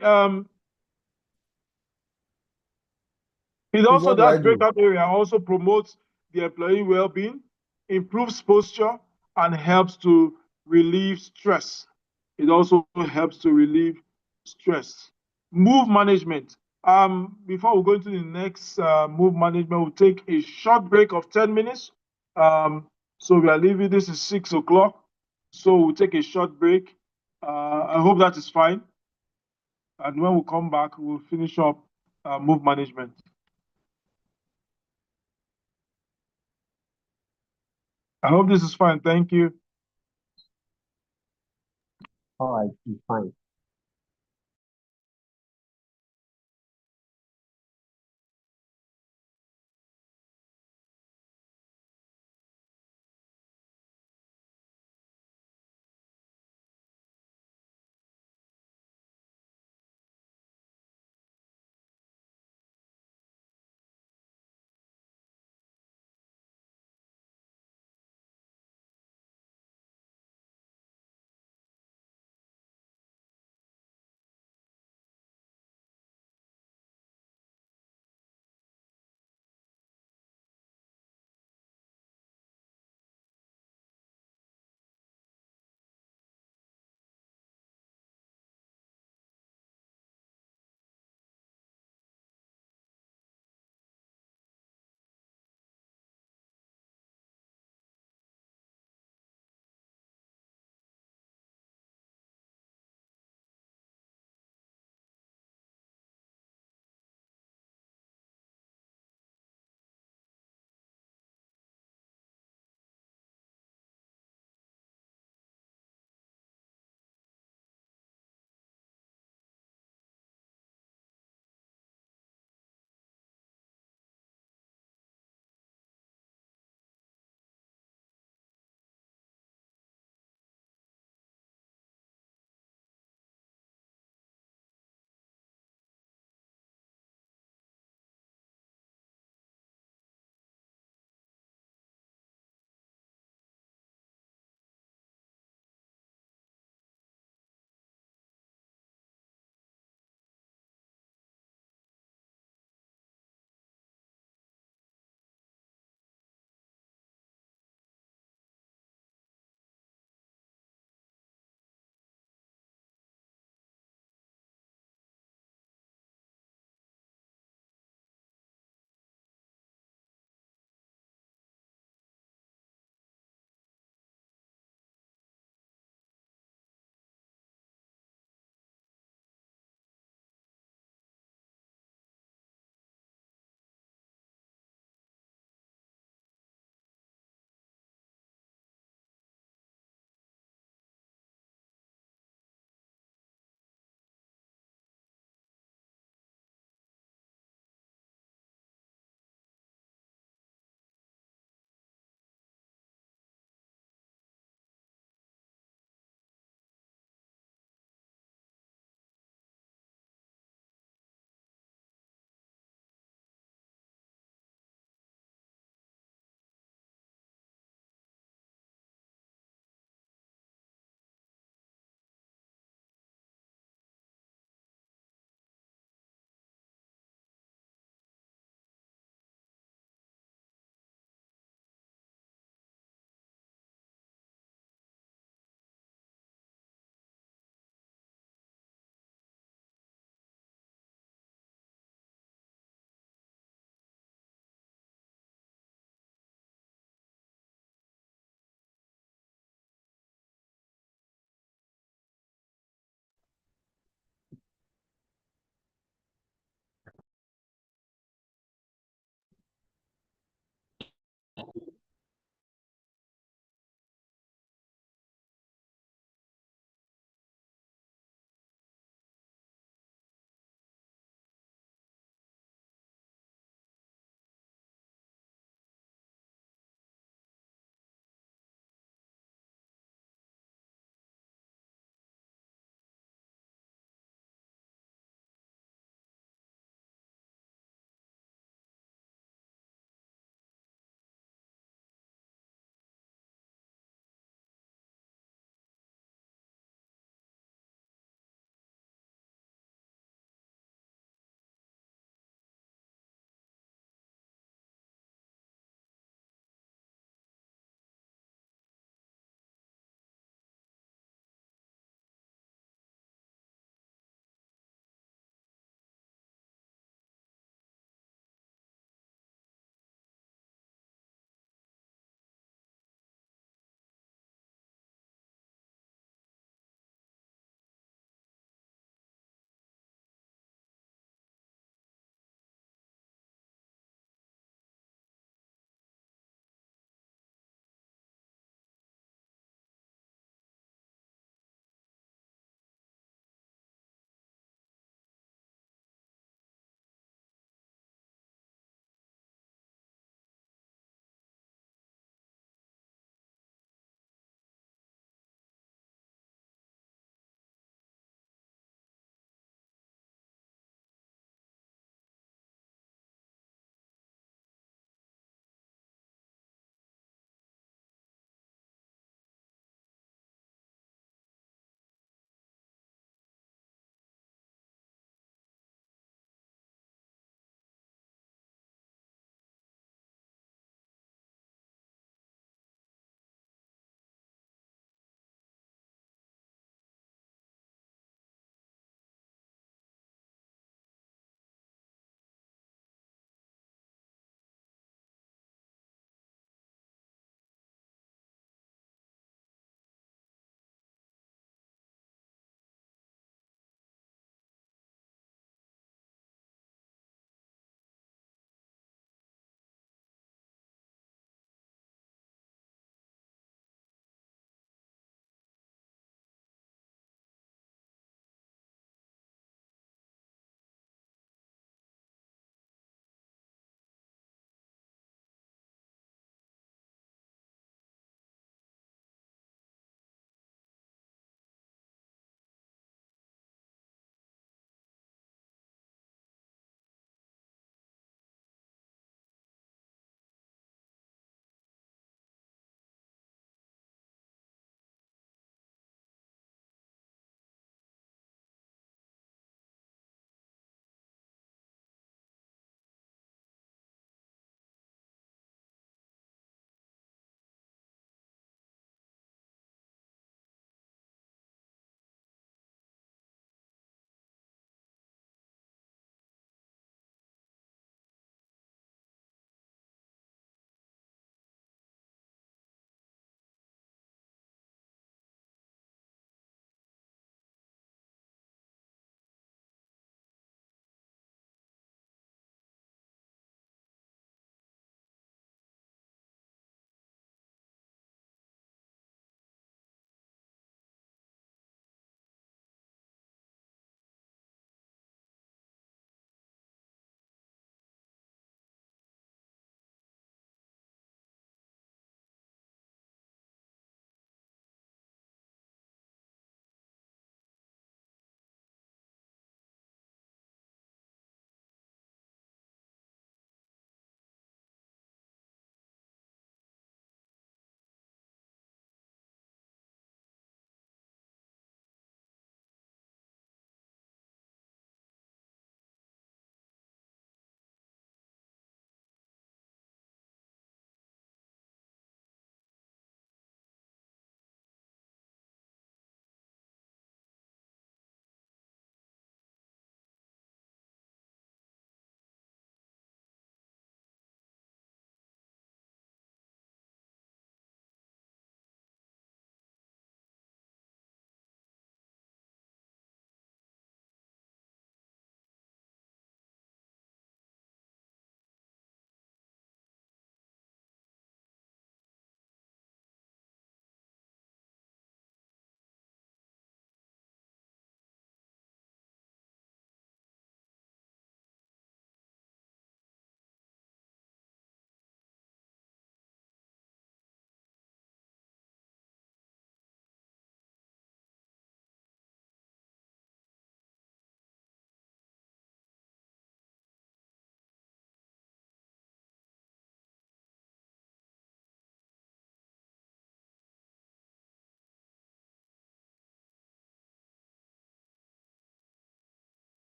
It also, that breakout area also promotes the employee well-being, improves posture, and helps to relieve stress. It also helps to relieve stress. Move management. Before we go into the next move management, we'll take a short break of 10 minutes. So we are leaving, this is 6 o'clock. So we'll take a short break. I hope that is fine. And when we come back, we'll finish up move management. I hope this is fine. Thank you. All right, fine.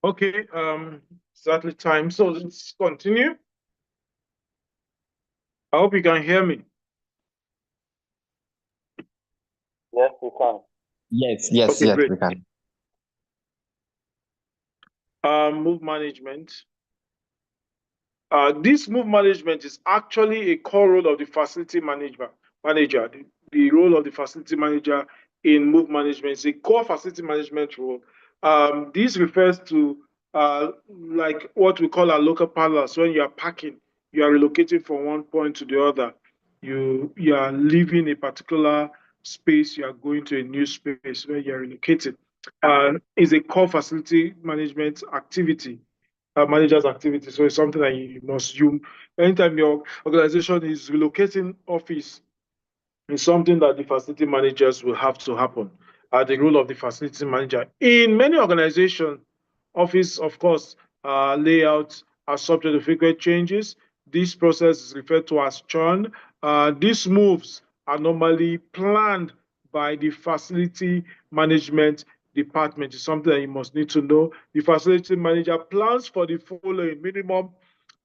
Okay, exactly time. So let's continue. I hope you can hear me. Yes, we can. Yes, Okay, great. we can. Move management. This move management is actually a core role of the facility manager. The role of the facility manager in move management is a core facility management role. This refers to like what we call our local parlors. When you are parking, you are relocating from one point to the other. You are leaving a particular space, you are going to a new space where you are relocated. Is a core facility management activity, manager's activity. So it's something that anytime your organization is relocating office, it's something that the facility managers will have to happen. The role of the facility manager in many organizations, office, of course, layouts are subject to frequent changes. This process is referred to as churn. These moves are normally planned by the facility management department. It's something that you must need to know. The facility manager plans for the following: minimum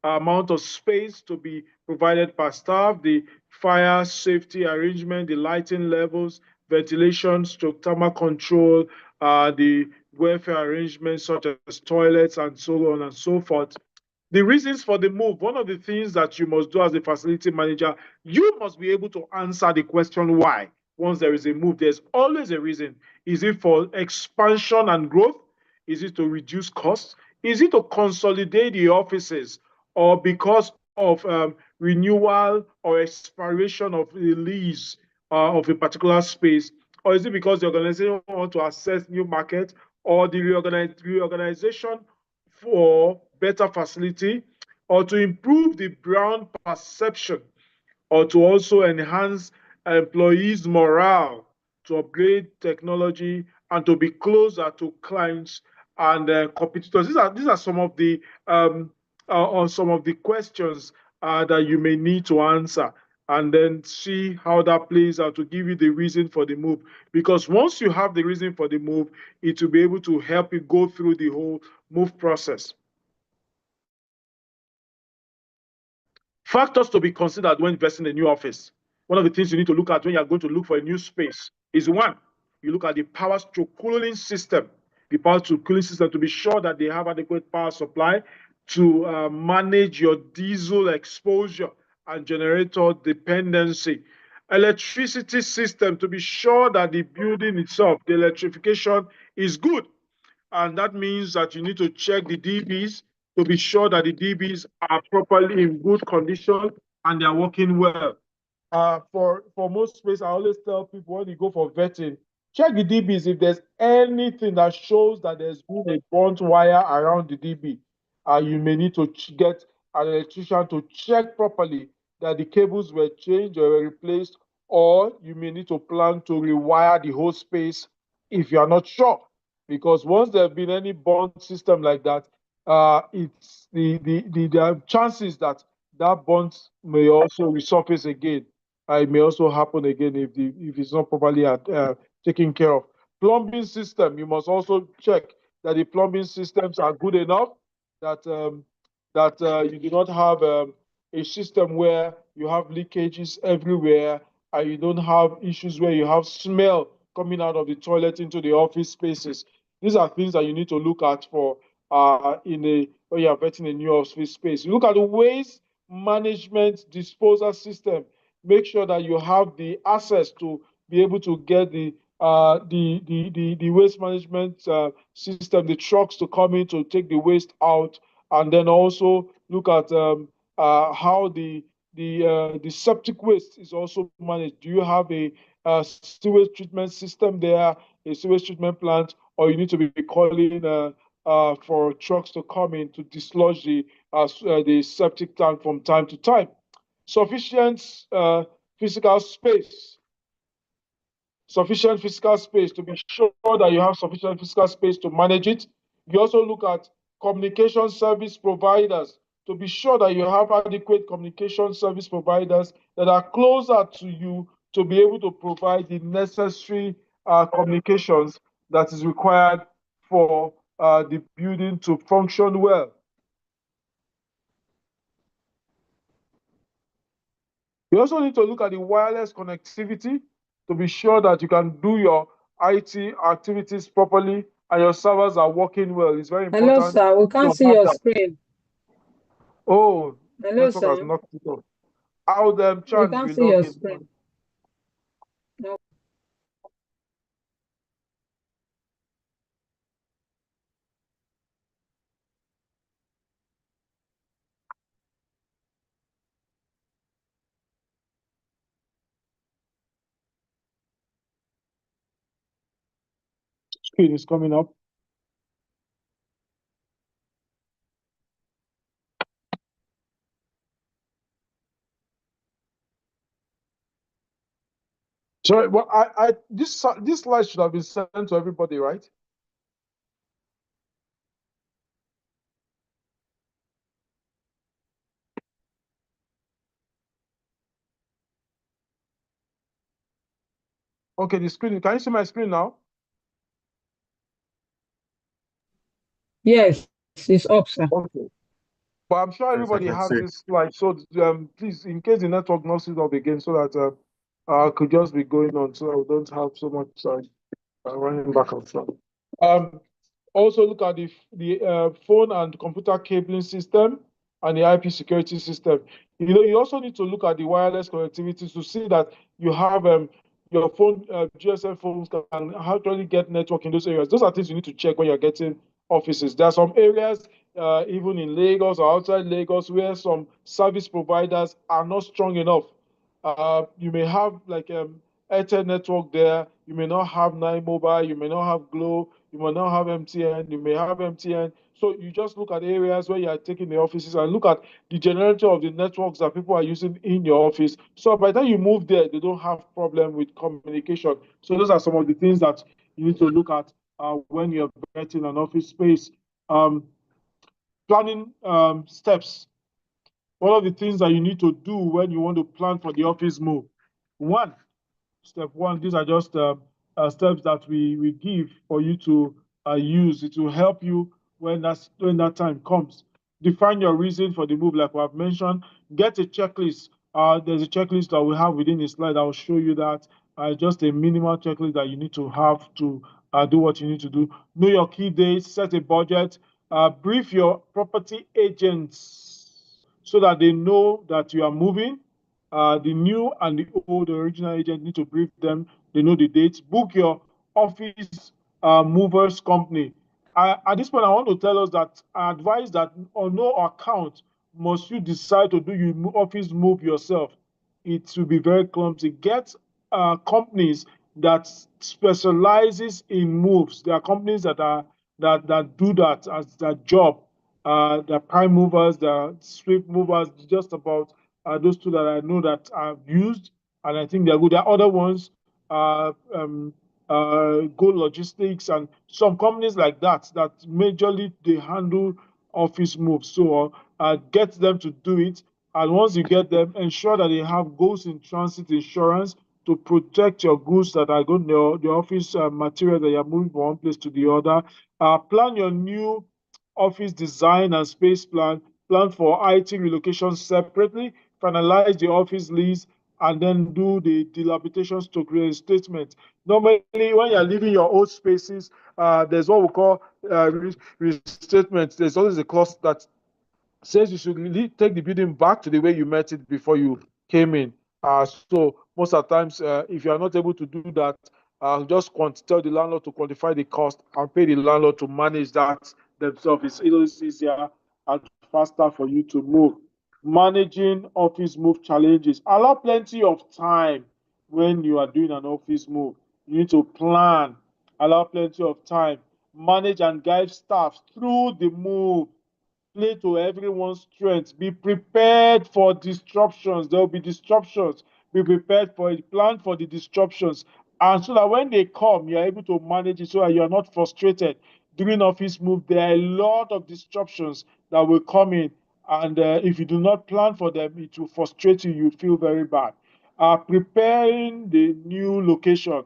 amount of space to be provided per staff, the fire safety arrangement, the lighting levels, ventilation, stroke thermal control, the welfare arrangements such as toilets and so on and so forth. The reasons for the move, one of the things that you must do as a facility manager, you must be able to answer the question why. Once there is a move, there's always a reason. Is it for expansion and growth? Is it to reduce costs? Is it to consolidate the offices? Or because of renewal or expiration of the lease of a particular space? Or is it because the organization wants to access new market, or the reorganization for better facility, or to improve the brand perception, or to also enhance employees' morale, to upgrade technology, and to be closer to clients and competitors? These are some of the questions that you may need to answer, and then see how that plays out to give you the reason for the move. Because once you have the reason for the move, it will be able to help you go through the whole move process. Factors to be considered when investing in a new office. One of the things you need to look at when you're going to look for a new space is, one, you look at the power stroke cooling system. The power stroke cooling system, to be sure that they have adequate power supply to manage your diesel exposure and generator dependency. Electricity system, to be sure that the building itself, the electrification is good. And that means that you need to check the DBs to be sure that the DBs are properly in good condition and they are working well. For most space, I always tell people when you go for vetting, check the DBs. If there's anything that shows that there's been a burnt wire around the DB, you may need to get an electrician to check properly that the cables were changed or replaced, or you may need to plan to rewire the whole space if you are not sure. Because once there have been any burnt system like that, it's the chances that that burnt may also resurface again. It may also happen again if it's not properly taken care of. Plumbing system, you must also check that the plumbing systems are good enough, that you do not have a system where you have leakages everywhere, and you don't have issues where you have smell coming out of the toilet into the office spaces. These are things that you need to look at for when you are vetting a new office space. Look at the waste management disposal system. Make sure that you have the access to be able to get the waste management system, the trucks to come in to take the waste out, and then also look at how the septic waste is also managed. Do you have a sewage treatment system there, a sewage treatment plant, or you need to be calling for trucks to come in to dislodge the septic tank from time to time? Sufficient physical space. Sufficient physical space, to be sure that you have sufficient physical space to manage it. You also look at communication service providers, to be sure that you have adequate communication service providers that are closer to you to be able to provide the necessary communications that is required for the building to function well. You also need to look at the wireless connectivity to be sure that you can do your IT activities properly and your servers are working well. It's very Hello, important sir. We can't to see have your that. screen. Oh, Hello, network has sir. knocked it off. How them We chance can't we see log your in? screen. No. Screen is coming up. Sorry, well, this slide should have been sent to everybody, right? Okay, the screen. Can you see my screen now? Yes, it's up, sir. Okay. But I'm sure everybody has this slide. So please, in case the network knocks it up again, so that I could just be going on, so I don't have so much running back and forth. Also look at the phone and computer cabling system and the IP security system. You know, you also need to look at the wireless connectivity to see that you have your phone, GSM phones can actually get network in those areas. Those are things you need to check when you're getting offices. There are some areas, even in Lagos or outside Lagos, where some service providers are not strong enough. You may have like Airtel network there. You may not have Nine Mobile. You may not have Glo. You may not have MTN. You may have MTN. So you just look at areas where you are taking the offices and look at the generality of the networks that people are using in your office. So by the time you move there, they don't have problem with communication. So those are some of the things that you need to look at when you're getting an office space. Planning steps. One of the things that you need to do when you want to plan for the office move. Step one, these are just steps that we give for you to use. It will help you when that time comes. Define your reason for the move, like we have mentioned. Get a checklist. There's a checklist that we have within the slide. I'll show you that. Just a minimal checklist that you need to have to do what you need to do. Know your key dates, set a budget, brief your property agents so that they know that you are moving. The new and the old original agent need to brief them. They know the dates. Book your office movers company. At this point, I want to tell us that I advise that on no account must you decide to do your office move yourself. It will be very clumsy. Get companies that specializes in moves. There are companies that do that as their job. The prime movers, the swift movers, just about those two that I know that I've used, and I think they're good. There are other ones, Go Logistics, and some companies like that majorly they handle office moves. So get them to do it, and once you get them, ensure that they have goods in transit insurance to protect your goods that are going to the office material that you're moving from one place to the other. Plan your new office design and space plan. Plan for IT relocation separately, finalize the office lease, and then do the dilapidation stock reinstatement. Normally, when you're leaving your old spaces, there's what we call restatement. There's always a clause that says you should take the building back to the way you met it before you came in. So most of the times, if you are not able to do that, just tell the landlord to quantify the cost and pay the landlord to manage that themselves. It's easier and faster for you to move. Managing office move challenges. Allow plenty of time when you are doing an office move. You need to plan. Allow plenty of time. Manage and guide staff through the move. Play to everyone's strengths. Be prepared for disruptions. There will be disruptions. Be prepared for it. Plan for the disruptions. And so that when they come, you're able to manage it so that you're not frustrated. During office move, there are a lot of disruptions that will come in. And if you do not plan for them, it will frustrate you. You feel very bad. Preparing the new location.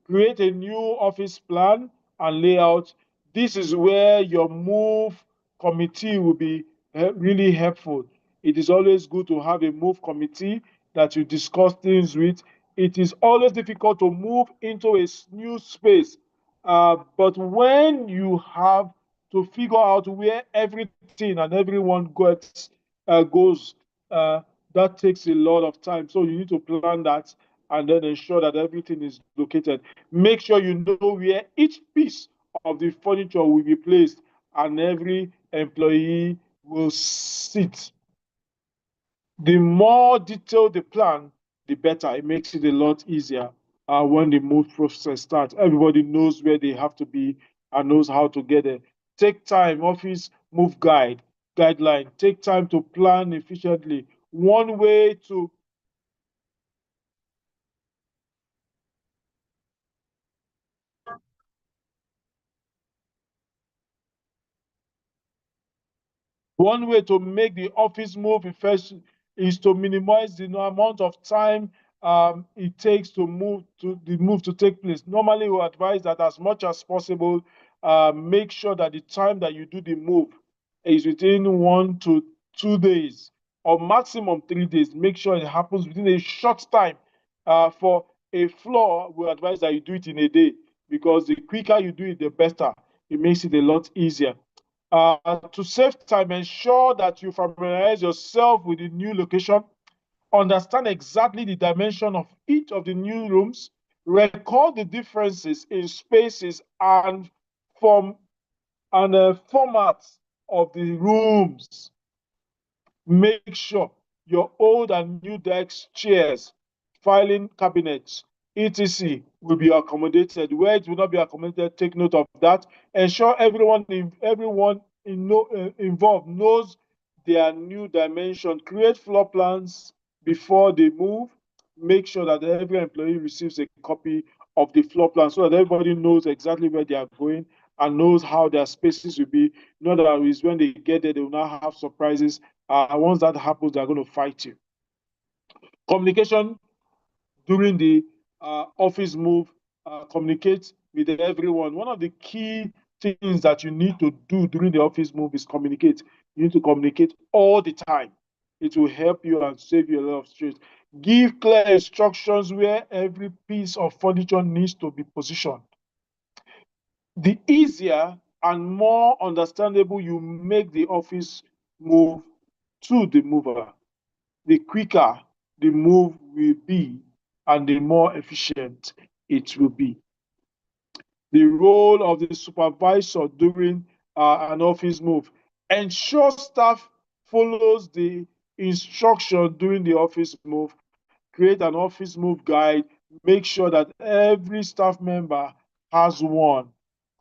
Create a new office plan and layout. This is where your move committee will be really helpful. It is always good to have a move committee that you discuss things with. It is always difficult to move into a new space, but when you have to figure out where everything and everyone goes, that takes a lot of time. So you need to plan that and then ensure that everything is located. Make sure you know where each piece of the furniture will be placed and every employee will sit. The more detailed the plan, the better. It makes it a lot easier when the move process starts. Everybody knows where they have to be and knows how to get there. Take time, office move guideline. Take time to plan efficiently. One way to One way to make the office move efficient is to minimize the amount of time it takes to the move to take place. Normally, we advise that as much as possible, make sure that the time that you do the move is within 1 to 2 days or maximum 3 days. Make sure it happens within a short time. For a floor, we advise that you do it in a day because the quicker you do it, the better. It makes it a lot easier. To save time, ensure that you familiarize yourself with the new location, understand exactly the dimension of each of the new rooms, record the differences in spaces and formats of the rooms. Make sure your old and new desks, chairs, filing cabinets, etc. will be accommodated. Where it will not be accommodated, take note of that. Ensure everyone involved knows their new dimension. Create floor plans before they move. Make sure that every employee receives a copy of the floor plan so that everybody knows exactly where they are going and knows how their spaces will be. In other words, when they get there, they will not have surprises. Once that happens, they're going to fight you. Communication during the office move, communicate with everyone. One of the key things that you need to do during the office move is communicate. You need to communicate all the time. It will help you and save you a lot of stress. Give clear instructions where every piece of furniture needs to be positioned. The easier and more understandable you make the office move to the mover, the quicker the move will be and the more efficient it will be. The role of the supervisor during an office move. Ensure staff follows the instruction during the office move. Create an office move guide. Make sure that every staff member has one.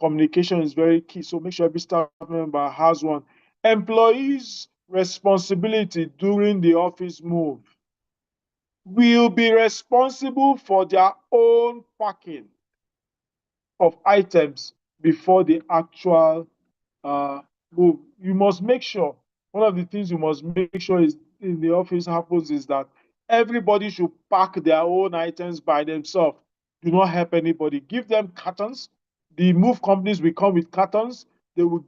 Communication is very key, so make sure every staff member has one. Employees' responsibility during the office move will be responsible for their own packing of items before the actual move. You must make sure, one of the things you must make sure is in the office happens is that everybody should pack their own items by themselves. Do not help anybody. Give them cartons. The move companies will come with cartons. They will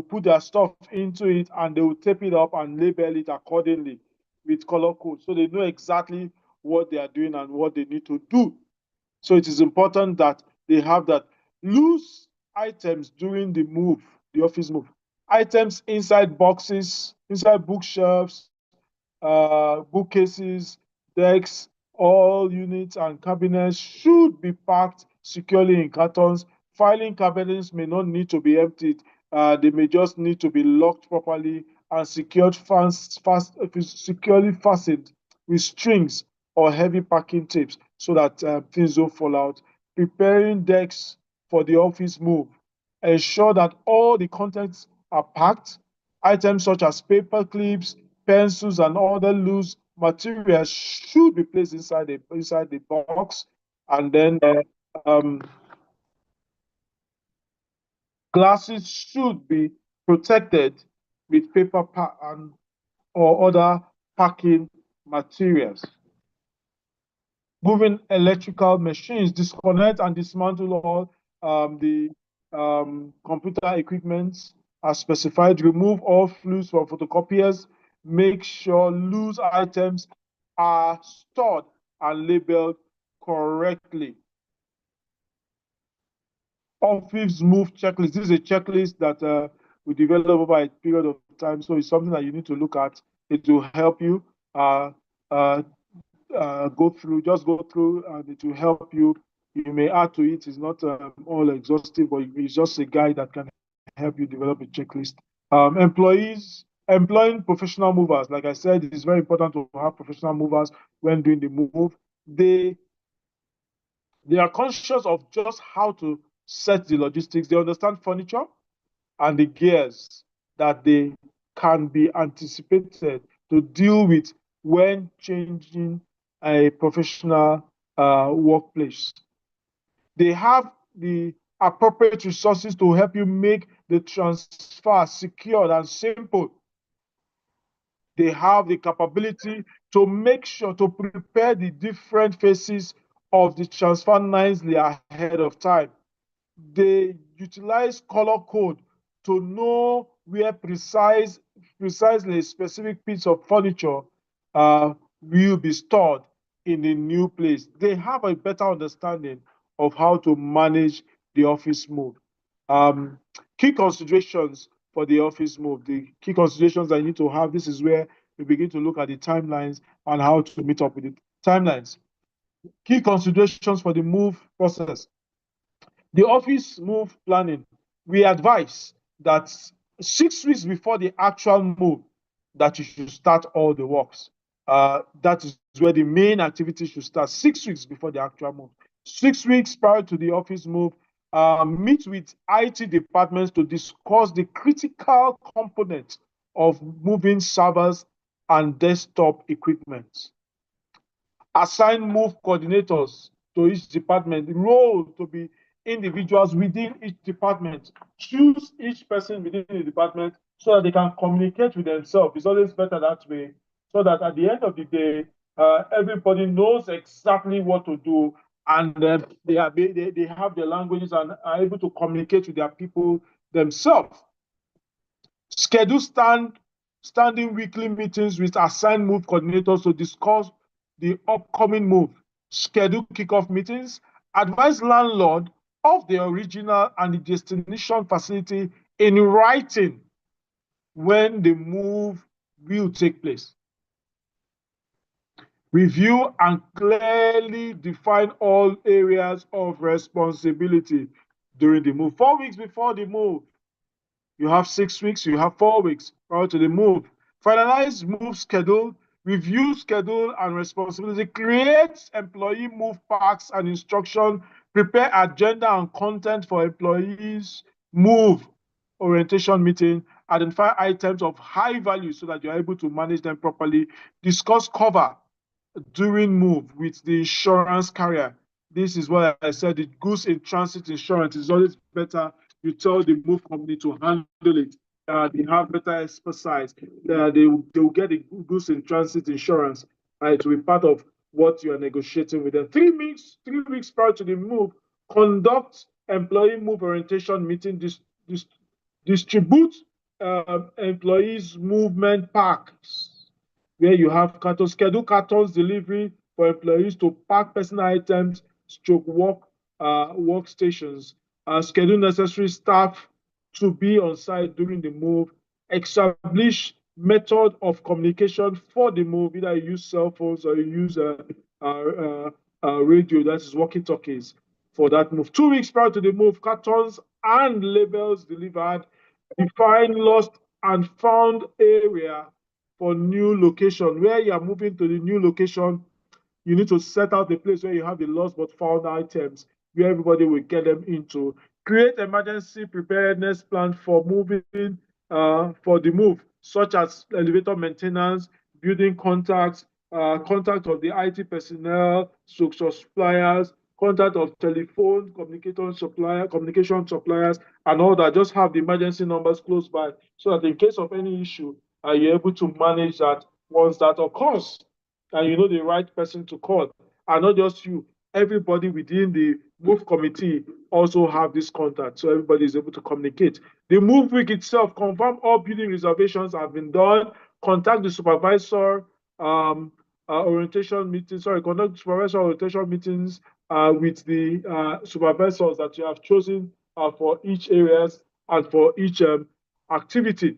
put their stuff into it and they will tape it up and label it accordingly with color code. So they know exactly what they are doing and what they need to do. So it is important that they have that. Loose items during the move, the office move. Items inside boxes, inside bookshelves, bookcases, desks, all units and cabinets should be packed securely in cartons. Filing cabinets may not need to be emptied. They may just need to be locked properly and securely fastened with strings or heavy packing tapes so that things don't fall out. Preparing desks for the office move. Ensure that all the contents are packed. Items such as paper clips, pencils, and other loose materials should be placed inside the box, and then glasses should be protected with paper or other packing materials. Moving electrical machines, disconnect and dismantle all the computer equipment as specified. Remove all flues from photocopiers. Make sure loose items are stored and labeled correctly. Office move checklist. This is a checklist that we develop over a period of time. So it's something that you need to look at. It will help you go through, and it will help you. You may add to it. It's not all exhaustive, but it's just a guide that can help you develop a checklist. Employing professional movers. Like I said, it is very important to have professional movers when doing the move. They are conscious of just how to set the logistics. They understand furniture and the gears that they can be anticipated to deal with when changing a professional workplace. They have the appropriate resources to help you make the transfer secure and simple. They have the capability to make sure to prepare the different phases of the transfer nicely ahead of time. They utilize color code to know where precisely a specific piece of furniture will be stored in a new place. They have a better understanding of how to manage the office move. Key considerations for the office move. The key considerations that you need to have, this is where we begin to look at the timelines and how to meet up with the timelines. Key considerations for the move process. The office move planning, we advise that 6 weeks before the actual move, that you should start all the works. That is where the main activity should start, 6 weeks before the actual move. 6 weeks prior to the office move, meet with IT departments to discuss the critical components of moving servers and desktop equipment. Assign move coordinators to each department. The role to be individuals within each department. Choose each person within the department so that they can communicate with themselves. It's always better that way, so that at the end of the day, everybody knows exactly what to do, and they have the languages and are able to communicate with their people themselves. Schedule standing weekly meetings with assigned move coordinators to discuss the upcoming move. Schedule kickoff meetings. Advise landlord of the original and the destination facility in writing when the move will take place. Review and clearly define all areas of responsibility during the move. 4 weeks before the move, you have 6 weeks, you have 4 weeks prior to the move. Finalize move schedule, review schedule and responsibility, create employee move packs and instruction, prepare agenda and content for employees, move orientation meeting, identify items of high value so that you're able to manage them properly, discuss cover during move with the insurance carrier. This is what I said, the goods in transit insurance is always better. You tell the move company to handle it. They have better expertise. They will get the goods in transit insurance. To be part of what you are negotiating with them. 3 weeks prior to the move, conduct employee move orientation meeting, distribute employees movement packs, where you have cartons, schedule cartons delivery for employees to pack personal items, stroke workstations, schedule necessary staff to be on site during the move, establish method of communication for the move, either you use cell phones or you use radio, that is walkie-talkies for that move. 2 weeks prior to the move, cartons and labels delivered, define lost and found area for new location. Where you are moving to the new location, you need to set out the place where you have the lost but found items, where everybody will get them into. Create emergency preparedness plan for moving for the move, such as elevator maintenance, building contacts, contact of the IT personnel, suppliers, contact of telephone, communication suppliers, and all that. Just have the emergency numbers close by so that in case of any issue, you're able to manage that once that occurs. And you know the right person to call, and not just you. everybody within the move committee also have this contact, so everybody is able to communicate. The move week itself, confirm all building reservations have been done, contact the supervisor, orientation meetings, conduct supervisor orientation meetings with the supervisors that you have chosen for each areas and for each activity.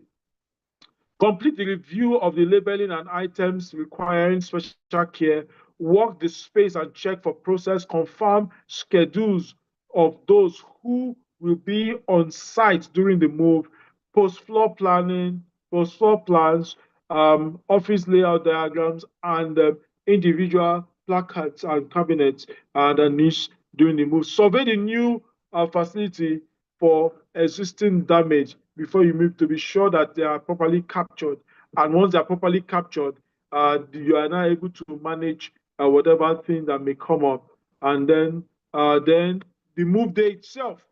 Complete the review of the labeling and items requiring special care. Walk the space and check for process. Confirm schedules of those who will be on site during the move. Post floor planning, post floor plans, office layout diagrams, and individual placards and cabinets and niche during the move. Survey the new facility for existing damage before you move to be sure that they are properly captured. And once they are properly captured, you are now able to manage whatever thing that may come up. And then the move day itself,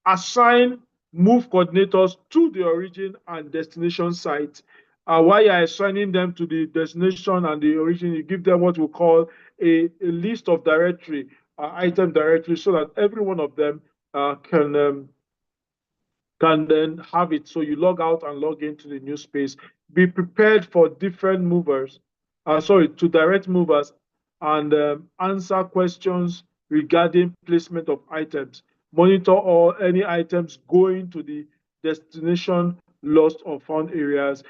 assign move coordinators to the origin and destination site. While you're assigning them to the destination and the origin, you give them what we call a list of directory, item directory, so that every one of them can then have it. So you log out and log into the new space. Be prepared for different movers, to direct movers and answer questions regarding placement of items. Monitor all any items going to the destination lost or found areas.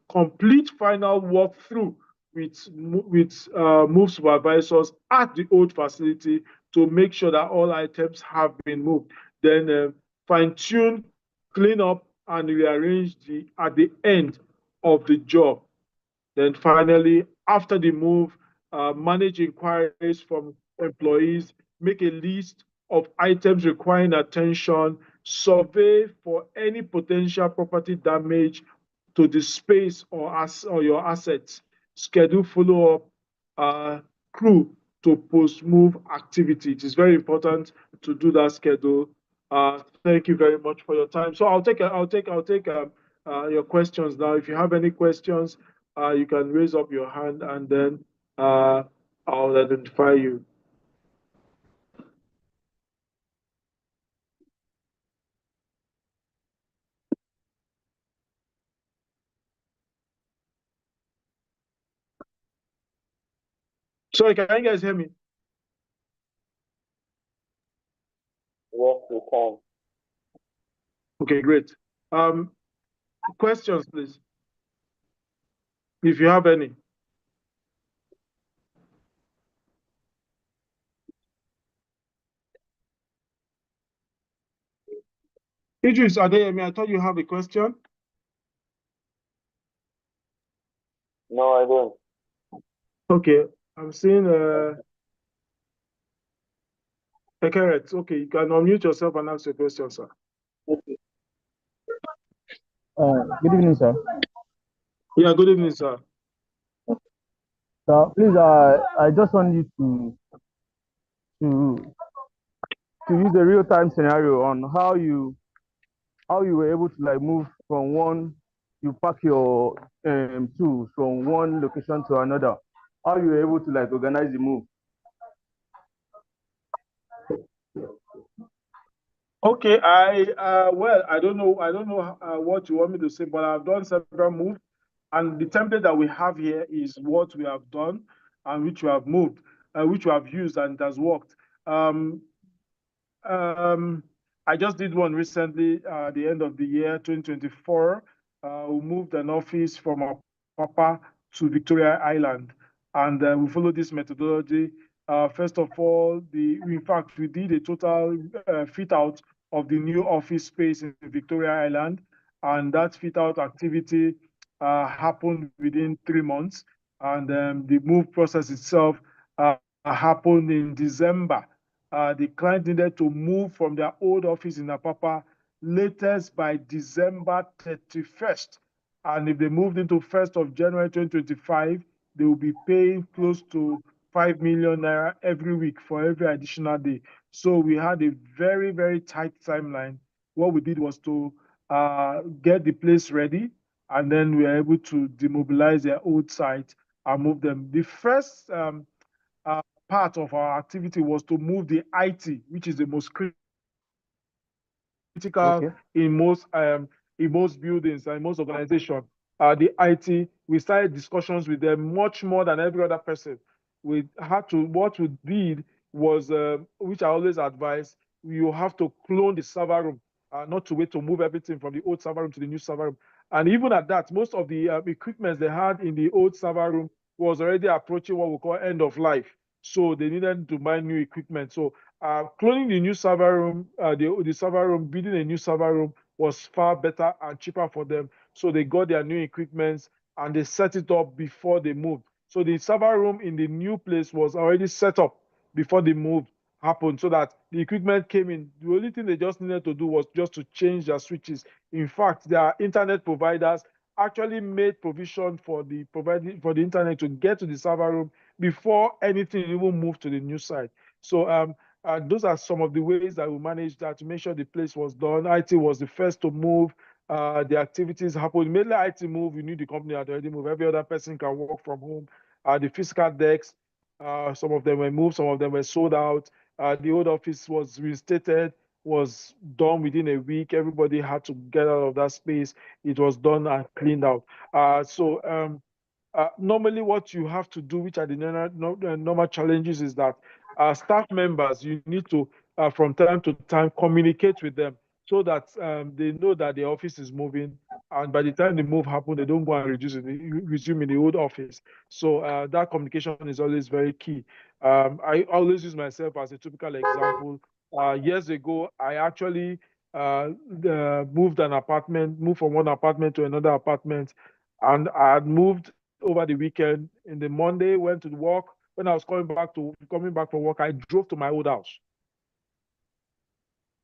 Complete final walkthrough with move supervisors at the old facility to make sure that all items have been moved. Then fine-tune, clean up, and rearrange at the end of the job. Then finally, after the move, manage inquiries from employees, make a list of items requiring attention, survey for any potential property damage to the space or your assets, schedule follow-up crew to post-move activity. It is very important to do that schedule. Thank you very much for your time. So I'll take your questions now. If you have any questions, you can raise up your hand and then I'll identify you. Sorry, can you guys hear me? Yes, we can. Okay, great. Questions, please, if you have any. Idris Adeyemi, I thought you have a question. No, I don't. Okay, I'm seeing Ekeret. Okay, you can unmute yourself and ask your question, sir. Good evening, sir. Yeah, good evening, sir. Please, I just want you to use a real-time scenario on how you were able to move from one, you pack your tools from one location to another. How you were able to organize the move. Okay, well, I don't know what you want me to say, but I've done several moves, and the template that we have here is what we have done and which we have moved, which we have used, and it has worked. I just did one recently, at the end of the year 2024. We moved an office from Papa to Victoria Island, and we followed this methodology. First of all, in fact, we did a total fit out of the new office space in Victoria Island, and that fit out activity happened within 3 months, and the move process itself happened in December. The client needed to move from their old office in Apapa latest by December 31st. And if they moved into 1st of January 2025, they will be paying close to 5 million naira every week for every additional day. So we had a very, very tight timeline. What we did was to get the place ready, and then we were able to demobilize their old site and move them. The first part of our activity was to move the IT, which is the most critical Okay. in most buildings and most organizations. The IT, we started discussions with them much more than every other person. What we did was, which I always advise, you have to clone the server room, not to wait to move everything from the old server room to the new server room. And even at that, most of the equipment they had in the old server room was already approaching what we call end of life. So they needed to buy new equipment. So cloning the new server room, the server room, building a new server room was far better and cheaper for them. So they got their new equipment and they set it up before they moved. So the server room in the new place was already set up before the move happened, so that the equipment came in. The only thing they just needed to do was just to change their switches. In fact, their internet providers actually made provision for the internet to get to the server room before anything even moved to the new site. So those are some of the ways that we managed that to make sure the place was done. IT was the first to move. The activities happened. Mainly IT move, you need the company had already moved. Every other person can work from home. The physical decks, some of them were moved, some of them were sold out. The old office was reinstated, was done within a week. Everybody had to get out of that space. It was done and cleaned out. Normally what you have to do, which are the normal challenges, is that staff members, you need to, from time to time, communicate with them so that they know that the office is moving. And by the time the move happens, they don't go and resume in the old office. So that communication is always very key. I always use myself as a typical example. Years ago, I actually moved from one apartment to another apartment. And I had moved over the weekend. In the Monday, went to work. When I was coming back from work, I drove to my old house.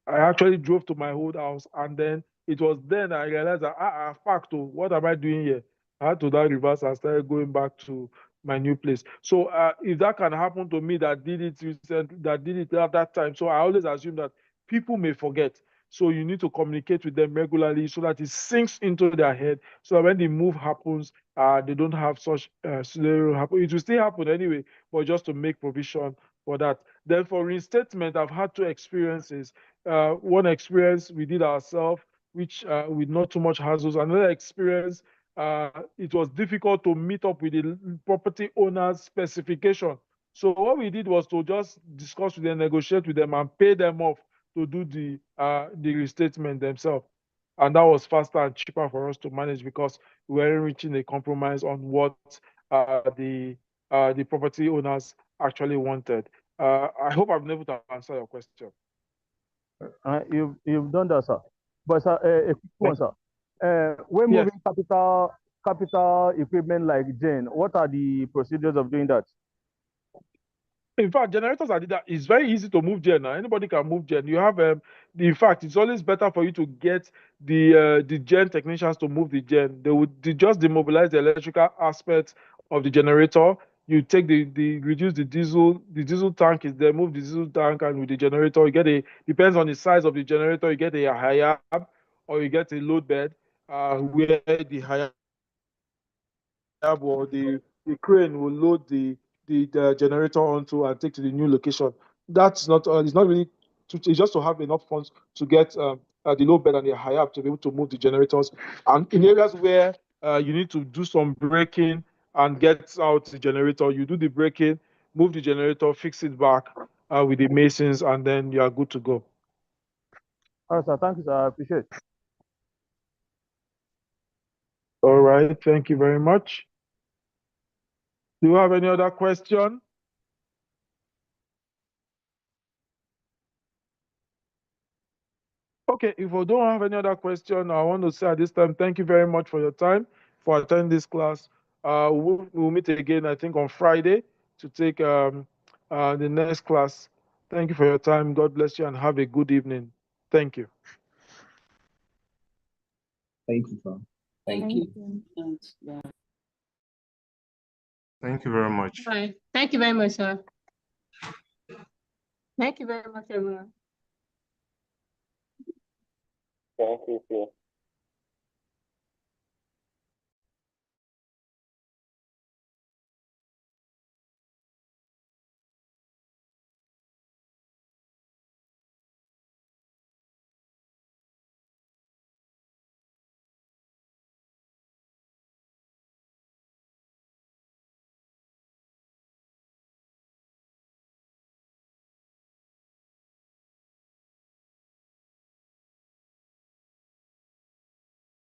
I actually drove to my old house, and then it was then I realized that I've parked. What am I doing here? I had to then reverse and started going back to my new place. So if that can happen to me that did it at that time, so I always assume that people may forget. So you need to communicate with them regularly so that it sinks into their head, so that when the move happens, they don't have such scenario happen. It will still happen anyway, but just to make provision for that. Then for reinstatement, I've had two experiences. One experience we did ourselves, which with not too much hassles. Another experience, it was difficult to meet up with the property owner's specification. So what we did was to just discuss with them, negotiate with them, and pay them off to do the restatement themselves. And that was faster and cheaper for us to manage because we weren't reaching a compromise on what the property owners actually wanted. I hope I've been able to answer your question. You've done that, sir. But sir, a quick one, sir. When Yes. moving capital equipment like Gen, what are the procedures of doing that? In fact, generators are that. It's very easy to move gen now. Anybody can move gen. You have in fact, it's always better for you to get the gen technicians to move the gen. They just demobilize the electrical aspect of the generator. You take reduce the diesel. The diesel tank is there. Move the diesel tank, and with the generator, you get depends on the size of the generator. You get a higher or you get a load bed. Where the higher or the crane will load the generator onto and take to the new location. That's not it's not really it's just to have enough funds to get the low bed and the high up to be able to move the generators. And in areas where you need to do some braking and get out the generator, you do the braking, move the generator, fix it back with the masons, and then you are good to go. All right, sir. Thank you, sir. I appreciate it. All right. Thank you very much. Do you have any other question? Okay, if we don't have any other question, I want to say at this time, thank you very much for your time, for attending this class. We'll meet again, I think, on Friday to take the next class. Thank you for your time. God bless you and have a good evening. Thank you. Thank you, sir. Thank you. Thank you very much. All right. Thank you very much, sir. Thank you very much, everyone. Thank you, sir.